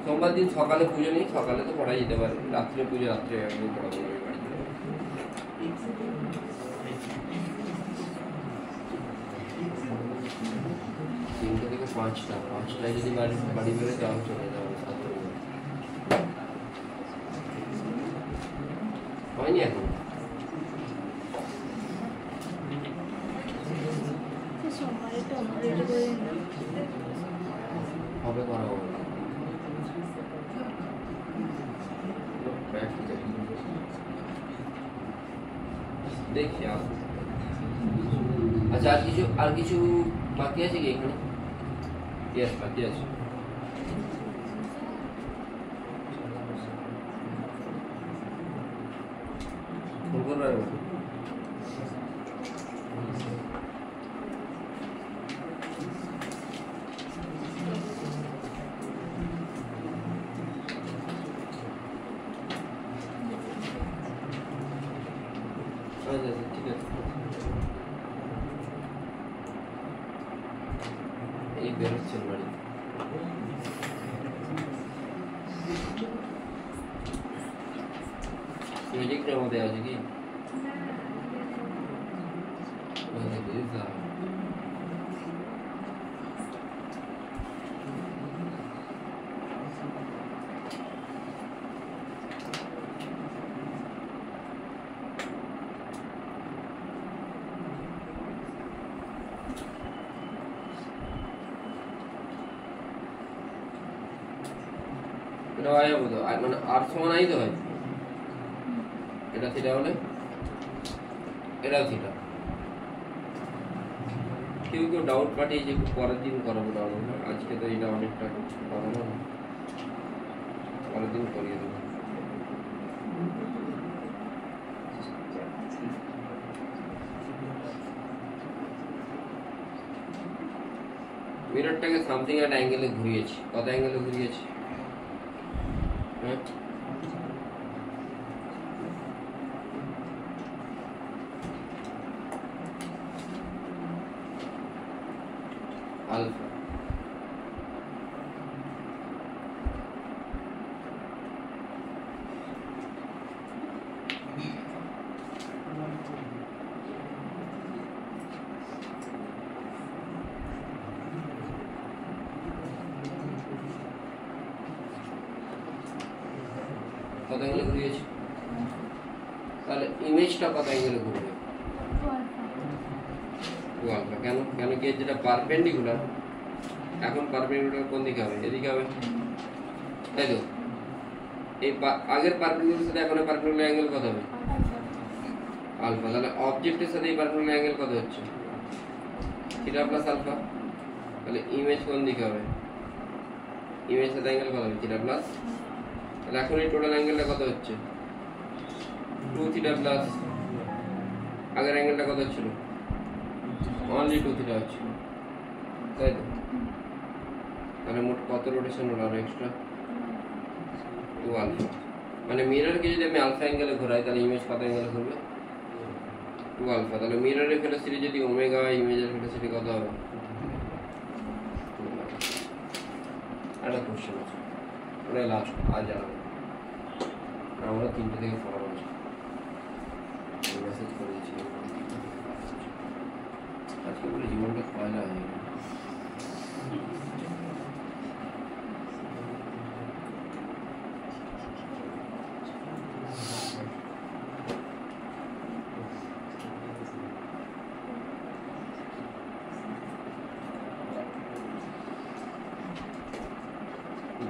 সোমবার দিন সকালে পুজো নেই সকালে তো পড়াই যেতে পারে রাত্রে পুজো রাত্রে একদম পড়াবো আমি বাড়ি চলে 3টা থেকে 5টায় যদি বাড়ি বেরোয় তাহলে চলে যাবো হয়নি এখন হবে করা হবে দেখি আচ্ছা, আর কিছু বাকি আছে কি এখানে? ইয়েস, বাকি আছে। ফোন করবে আর আচ্ছা আচ্ছা, ঠিক আছে। এই বেরোচ্ছেন বাড়ি। ম্যাজিকটার মধ্যে আছে কি? এটা হয় বোধ হয়, মানে আর সমান আই তো হয়। এটা থিটা হলে এটাও থিটা। কেউ ডাউট পাঠিয়েছে, একটু পরের দিন করাবো ডাউট। আজকে তো এটা অনেকটা করাবো, পরের দিন করিয়ে দেবো। মিররটাকে সামথিং একটা অ্যাঙ্গেলে ঘুরিয়েছি। কত অ্যাঙ্গেলে ঘুরিয়েছি? হ্যাঁ, আলফা। কত অ্যাঙ্গেলে ঘুরিয়েছি? তাহলে ইমেজটা কত অ্যাঙ্গেলে ঘুরবে? Two alpha. কেন? কেন কি যেটা পারপেন্ডিকুলার, এখন পারপেন্ডিকুলার কোন দিকে হবে? এদিকে হবে, তাই তো? এই আগের পারপেন্ডিকুলার সাথে এখন পারপেন্ডিকুলার অ্যাঙ্গেল কত হবে? আলফা। তাহলে অবজেক্টের সাথে এই পারপেন্ডিকুলার অ্যাঙ্গেল কত হচ্ছে? Theta plus alpha. তাহলে ইমেজ কোন দিকে হবে? ইমেজ সাথে অ্যাঙ্গেল কত হবে? Theta plus. তাহলে এখন এই টোটাল অ্যাঙ্গেলটা কত হচ্ছে? 2 থিটা প্লাস আগের অ্যাঙ্গেলটা কত ছিল? অনলি 2 থিটা হচ্ছে, তাই তো? তাহলে মোট কত রোটেশন হলো আর এক্সট্রা? 2 আলফা। মানে মিররকে যদি আমি আলফা অ্যাঙ্গেলে ঘোরাই তাহলে ইমেজ কত অ্যাঙ্গেলে ঘুরবে? 2 আলফা। তাহলে মিররের ভেলোসিটি যদি ওমেগা হয়, ইমেজের ভেলোসিটি কত হবে? একটা কোশ্চেন আছে, ওটা লাস্ট আজ জানাবো। আমরা 3টে থেকে পড়াবো, মেসেজ করে দিচ্ছি। আজকে বলে জীবনটা পয়লা হয়ে গেল।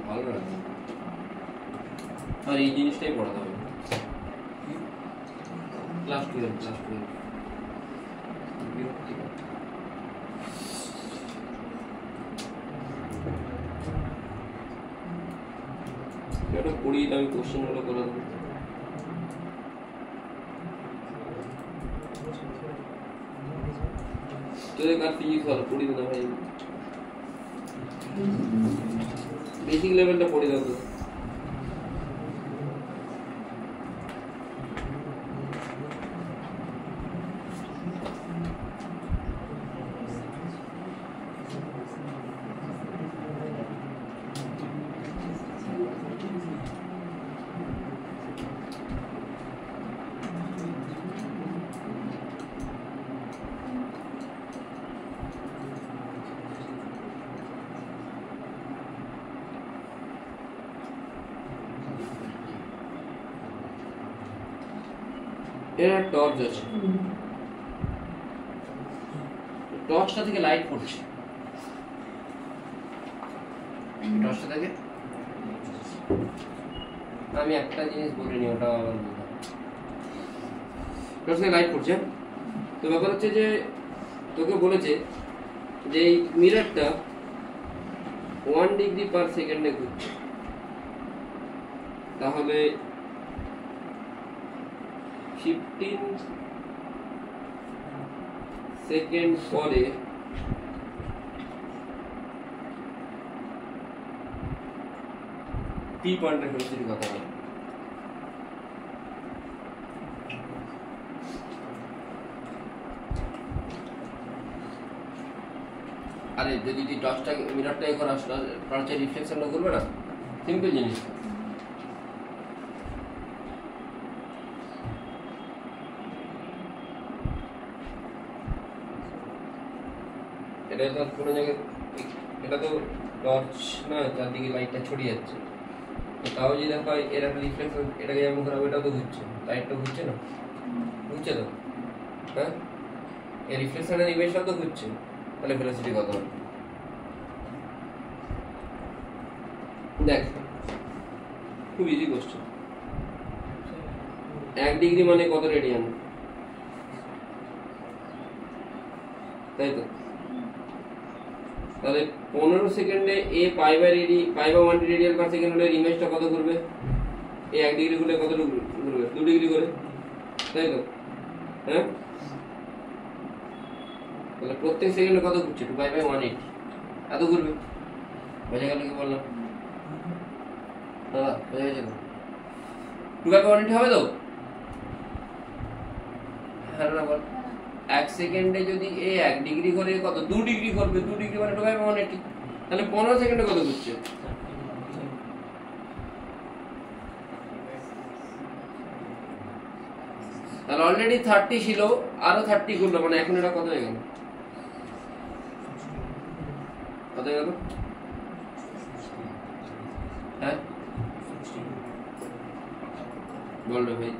ভালো লাগে আর এই জিনিসটাই পড়াতে হবে। ক্লাস 12 এটা পড়িয়ে আমি কোশ্চেনগুলো করে দেবো। তোদের কার ফিজিক্স ভালো পড়িয়ে দেবো ভাই, বেসিক লেভেলটা পড়িয়ে দেবো। এর টর্চ আছে, টর্চটা থেকে লাইট পড়ছে, টর্চটা থেকে আমি একটা জিনিস বলিনি, ওটা আবার বললাম। টর্চ থেকে লাইট পড়ছে, তো ব্যাপার হচ্ছে যে তোকে বলেছে যে এই মিররটা 1 ডিগ্রি পার সেকেন্ডে ঘুরছে, তাহলে 15 সেকেন্ড পরে পি পয়েন্টের ভেলোসিটি কত হবে? আরে যদি তুই টর্চটা মিররটা এখন টর্চের রিফ্লেকশনটা করবে না, সিম্পল জিনিস। এটা তো কোনো জায়গায়, এটা তো টর্চ না, চারদিকে লাইটটা ছড়িয়ে যাচ্ছে, তাও যদি দেখো এর একটা রিফ্লেকশন, এটাকে যেমন খারাপ, এটাও তো ঘুরছে, লাইটটা ঘুরছে না, ঘুরছে তো, হ্যাঁ, এই রিফ্লেকশনের ইমেজটাও তো ঘুরছে, তাহলে ভেলোসিটি কত হবে? দেখ, খুব ইজি কোশ্চেন। 1 ডিগ্রি মানে কত রেডিয়ান, তাই তো? তাহলে 15 সেকেন্ডে এ pi by 1 radian per second হলে ইমেজটা কত ঘুরবে? এই 1 ডিগ্রি ঘুরলে কত ঘুরবে? 2 ডিগ্রি করে, তাই তো? হ্যাঁ, তাহলে প্রত্যেক সেকেন্ডে কত ঘুরছে? 2 পাই বাই 180 এত ঘুরবে। বোঝা গেল কি বললাম দাদা? বোঝা গেছে তো? 2 পাই বাই 180 হবে তো? হ্যাঁ না বল। 1 সেকেন্ডে যদি এ 1 ডিগ্রি করে কত? 2 ডিগ্রি করবে। 2 ডিগ্রি মানে 2 বাই 180, তাহলে 15 সেকেন্ডে কত ঘুরছে? তাহলে অলরেডি 30 ছিল, আরো 30 ঘুরলো, মানে এখন এটা কত হয়ে গেল? কত হয়ে গেল? হ্যাঁ বল রে ভাই,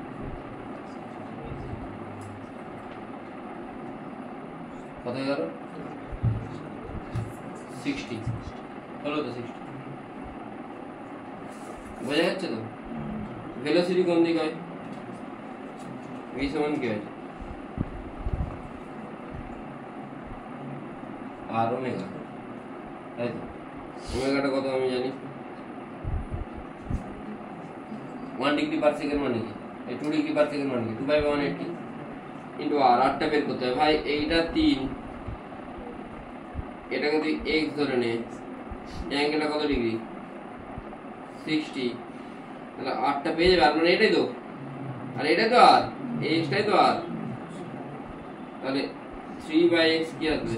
কত হয়ে গেল? 60 হলো তো? 60 বোঝা যাচ্ছে তো? ভেলোসিটি কোন দিকে হয়? v সমান কি হয়? আর ওমেগা, তাই তো? ওমেগাটা কত আমি জানি, 1 ডিগ্রি পার সেকেন্ড মানে কি? এই 2 ডিগ্রি পার সেকেন্ড মানে কি? 2 বাই 180 ইন্টু আর, আরটা বের করতে হবে ভাই। এইটা 3, এটা যদি x ধরে নে, অ্যাঙ্গেলটা কত ডিগ্রি? 60, তাহলে আরটা পেয়ে যাবে। আর মানে এটাই তো, আর এটাই তো আর, এই xটাই তো আর, তাহলে 3 বাই x কি আসবে?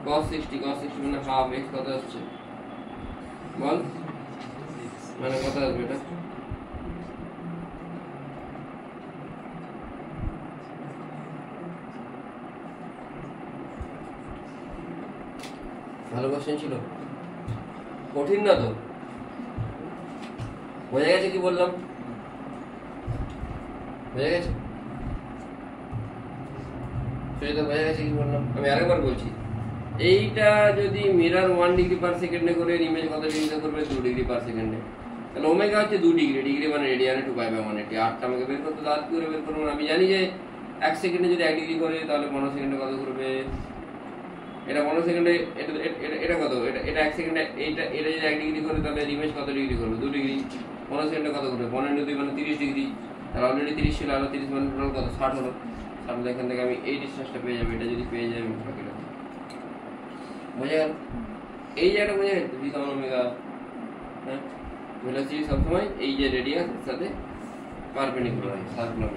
cos 60, cos 60 মানে হাফ, x কত আসছে বল? মানে কত আসবে এটা? ভালো কোশ্চেন ছিল, কঠিন না তো? বোঝা গেছে কি বললাম? বোঝা গেছে? বোঝা গেছে কি বললাম? আমি আরেকবার বলছি, এইটা যদি মিরর 1 ডিগ্রি পার সেকেন্ডে করে, ইমেজ কত ডিগ্রিতে করবে? 2 ডিগ্রি পার সেকেন্ডে, তাহলে ওমেগা হচ্ছে 2 ডিগ্রি, ডিগ্রি মানে রেডিয়ানে 2 পাই বাই 180। আরটা আমাকে বের করতে, দাঁত করে বের করবো। আমি জানি যে 1 সেকেন্ডে যদি 1 ডিগ্রি করে, তাহলে 15 সেকেন্ডে কত করবে? এটা 15 সেকেন্ডে, এটা কত? এটা 1 সেকেন্ডে, এটা যদি 1 ডিগ্রি করে, তাহলে ইমেজ কত ডিগ্রি করবে? 2 ডিগ্রি। 15 সেকেন্ডে কত করবে? 15 2 মানে 30 ডিগ্রি, তাহলে অলরেডি 30 ছিল, আরো 30 মানে টোটাল কত? 60 হলো। তাহলে এখান থেকে আমি এই ডিসটেন্সটা পেয়ে যাবো। এটা যদি পেয়ে যাই আমি বাকিটা বোঝা গেল? এই জায়গাটা বোঝা গেল? ভি সমান ওমেগা। হ্যাঁ, ভেলোসিটি সবসময় এই যে রেডিয়াস এর সাথে পারপেন্ডিকুলার হয়, সার্কুলার।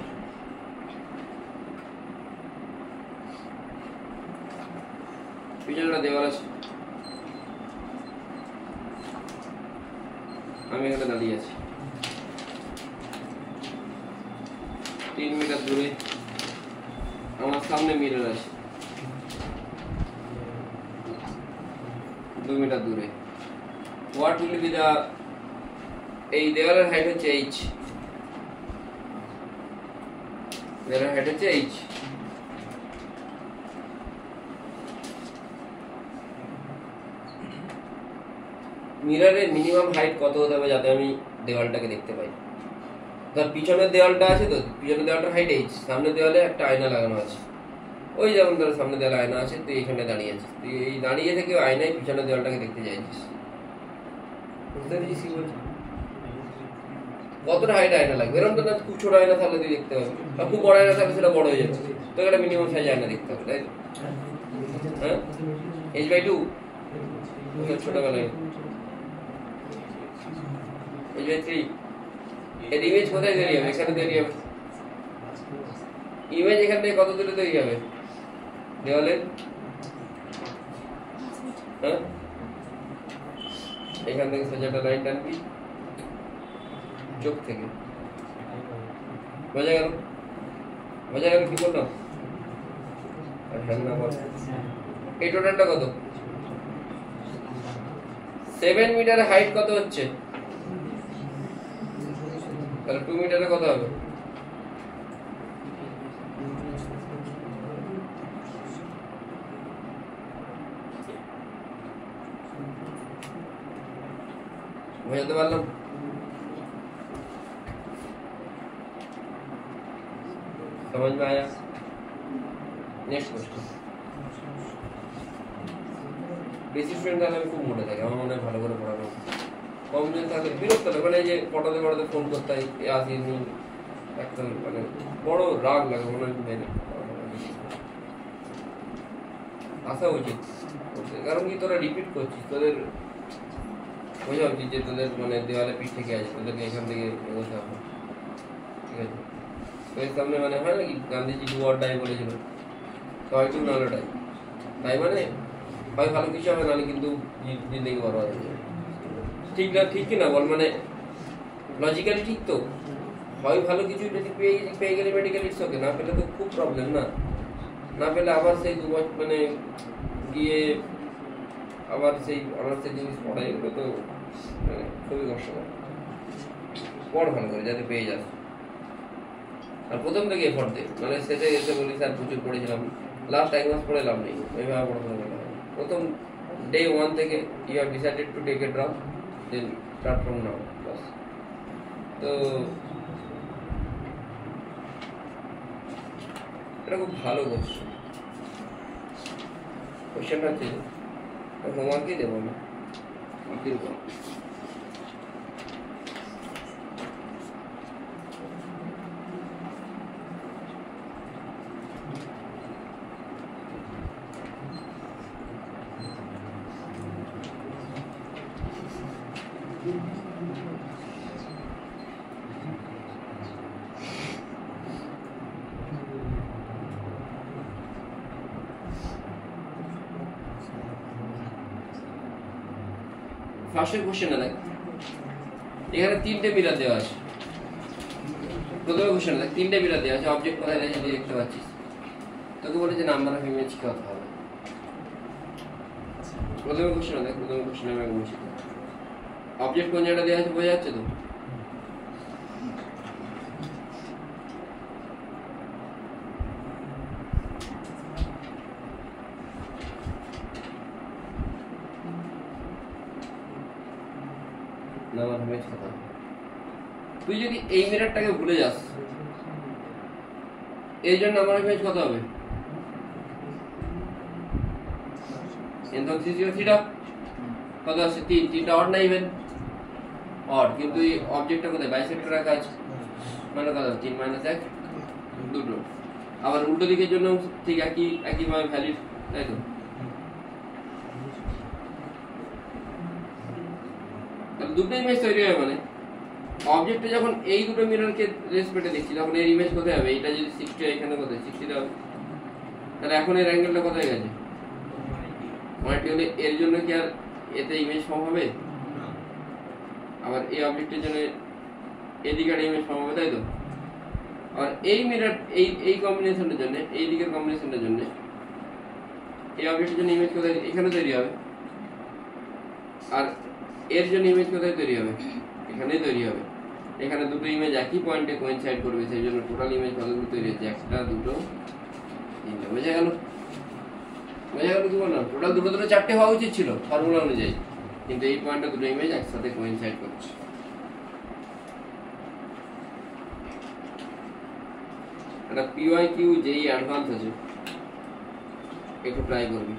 পিছনটা দেওয়াল আছে, আমি এখানে দাঁড়িয়ে আছি, 3 মিটার দূরে আমার সামনে মিরর আছে, 2 মিটার দূরে। হোয়াট উইল বি দা, এই দেওয়ালের হাইট হচ্ছে h, দেওয়ালের হাইট হচ্ছে h। মিররের মিনিমাম হাইট কত হতে হবে যাতে আমি দেওয়ালটাকে দেখতে পাই? ধর পিছনের দেওয়ালটা আছে তো, পিছনের দেওয়ালটার হাইট h, সামনের দেওয়ালে একটা আয়না লাগানো আছে, ওই যেমন ধরো সামনে দেওয়ালে আয়না আছে, তুই এখানে দাঁড়িয়ে আছিস, তুই এই দাঁড়িয়ে থেকে আয়নায় পিছনে দেওয়ালটাকে দেখতে চাইছিস, বুঝতে পেরেছিস কি বলছি? কতটা হাইট আয়না লাগবে? এরকম তো না খুব ছোট আয়না থাকলে তুই দেখতে পাবি, আর খুব বড় আয়না থাকলে সেটা বড় হয়ে যাচ্ছে, তো একটা মিনিমাম সাইজ আয়না দেখতে হবে, তাই তো? হ্যাঁ, H/2 ছোটবেলায় H/3 এর ইমেজ কোথায় তৈরি হবে? এখানে তৈরি হবে। ইমেজ এখান থেকে কত দূরে তৈরি হবে দেওয়ালে? হ্যাঁ, এখান থেকে সোজা একটা লাইন টানবি চোখ থেকে, বোঝা গেল? বোঝা গেল কি বললাম? এই টোটালটা কত? 7 মিটার হাইট কত হচ্ছে? তাহলে 2 মিটারে কত হবে? বুঝতে পারলাম? समझ में आया? Next question. বেশি স্টুডেন্ট তাহলে আমি খুব মোটে থাকি, আমার মনে হয় ভালো করে পড়ানো। কম স্টুডেন্ট থাকলে বিরক্ত লাগে, মানে এই যে পড়াতে পড়াতে ফোন করতে হয়, আসিনি একদম মানে বড় রাগ লাগে, মনে হয় মেনে আসা উচিত, কারণ কি তোরা রিপিট করছিস, তোদের বোঝা উচিত যে তোদের মানে দেওয়ালে পিঠ থেকে আছে, তোদেরকে এখান থেকে এগোতে হবে, ঠিক আছে? তোদের সামনে মানে হয় নাকি গান্ধীজি ডু অর ডাই বলেছিল, হয় টু নাহলে ডাই, তাই মানে হয় ভালো কিছু হবে, নাহলে কিন্তু জিন্দগি বরবাদ হয়ে যাবে। ঠিক না? ঠিক কি না বল? মানে লজিক্যালি ঠিক তো, হয় ভালো কিছু যদি পেয়ে গেলে মেডিকেল ইটস ওকে, না পেলে তো খুব প্রবলেম, না পেলে আবার সেই 2 বছর মানে গিয়ে আবার সেই অনার্সের জিনিস পড়াই, এগুলো তো মানে খুবই কষ্টকর। পড় ভালো করে যাতে পেয়ে যাস, আর প্রথম থেকে এফোর্ট দে, মানে সেটা এসে বলি স্যার প্রচুর পড়েছিলাম, লাস্ট 1 মাস পড়ে লাভ নেই, ওইভাবে পড়াশোনা করতে হবে। প্রথম ডে 1 থেকে you have decided to take a drop, then start from now, বাস। তো এটা খুব ভালো কোশ্চেন, কোশ্চেনটা হচ্ছে হোমওয়ার্কই দেবো না, ফার্স্টের কোশ্চেনটা দেখ, এখানে 3টে মিরার দেওয়া আছে। প্রথমে কোশ্চেন দেখ, 3টে মিরার দেওয়া আছে, অবজেক্ট কোথায় রয়েছে দেখতে পাচ্ছিস, তোকে বলে যে নাম্বার অফ ইমেজ কত হবে। প্রথমে কোশ্চেন দেখ, প্রথমে কোশ্চেন আমি বলছি, অবজেক্ট কোন জায়গাটা দেওয়া আছে বোঝা যাচ্ছে তো? নাম্বার অফ ইমেজ কত? তুই যদি এই মিরারটাকে ভুলে যাস, এই জন্য নাম্বার অফ ইমেজ কত হবে? থিটা কত আছে? 3টা অড না ইভেন? অড, কিন্তু এই অবজেক্টটা কোথায় বাইসেক্টর রাখা আছে, মানে কত? 3 - 1 দুটো। আবার উল্টো দিকের জন্য ঠিক একইভাবে ভ্যালিড, তাই তো? তাহলে দুটো ইমেজ তৈরি হয়, মানে অবজেক্টে যখন এই দুটো মিররকে রেসপেক্টে দেখছি, তখন এর ইমেজ কোথায় হবে? এইটা যদি 60 হয়, এখানে কোথায় 60 হবে, তাহলে এখন এর অ্যাঙ্গেলটা কোথায় গেছে? 180 হলে এর জন্য কি আর এতে ইমেজ ফর্ম হবে? আবার এই অবজেক্টের জন্য এদিকে একটা ইমেজ ফর্ম হবে, তাই তো? আর এই মিরর এই কম্বিনেশনের জন্য, এই দিকের কম্বিনেশনের জন্য এই অবজেক্টের জন্য ইমেজ কোথায়? এখানে তৈরি হবে। আর এর জন্য ইমেজ কোথায় তৈরি হবে? এখানেই তৈরি হবে। এখানে দুটো ইমেজ একই পয়েন্টে কোইনসাইড করবে, সেই জন্য টোটাল ইমেজ কতগুলো তৈরি হচ্ছে? 1টা 2টো 3টা। বোঝা গেল? বোঝা গেল কি বললাম? টোটাল 2টো 4টে হওয়া উচিত ছিল ফর্মুলা অনুযায়ী, কিন্তু এই পয়েন্টে দুটো ইমেজ একসাথে কোইনসাইড করছে। এটা PYQ যেই অ্যাডভান্স আছে, একটু ট্রাই করবি।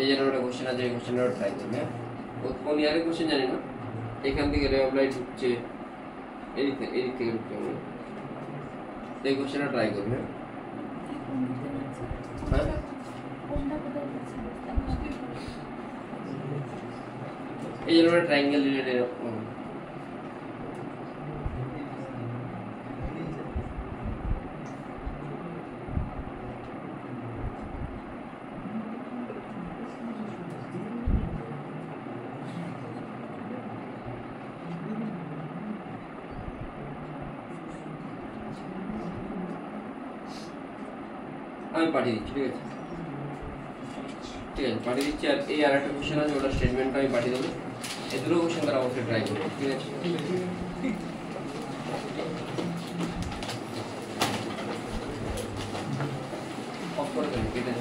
এই জন্য একটা কোশ্চেন আছে, এই কোশ্চেনটা ট্রাই করবে। হ্যাঁ, কোন ইয়ারের কোশ্চেন জানি না, এখান থেকে রে অফ লাইট ঢুকছে, এদিক থেকে ঢুকছে, এই কোশ্চেনটা ট্রাই করবে। হ্যাঁ, এই জন্য একটা ট্রায়াঙ্গেল রিলেটেড আমি পাঠিয়ে দিচ্ছি। ঠিক আছে, ঠিক আছে, পাঠিয়ে দিচ্ছি। আর এই আর একটা কোশ্চেন আছে, ওটা স্টেটমেন্টটা আমি পাঠিয়ে দেবো। এই দুটো কোশ্চেন তারা অবশ্যই ট্রাই করবে। ঠিক আছে, অফ করে দেবেন, কেটে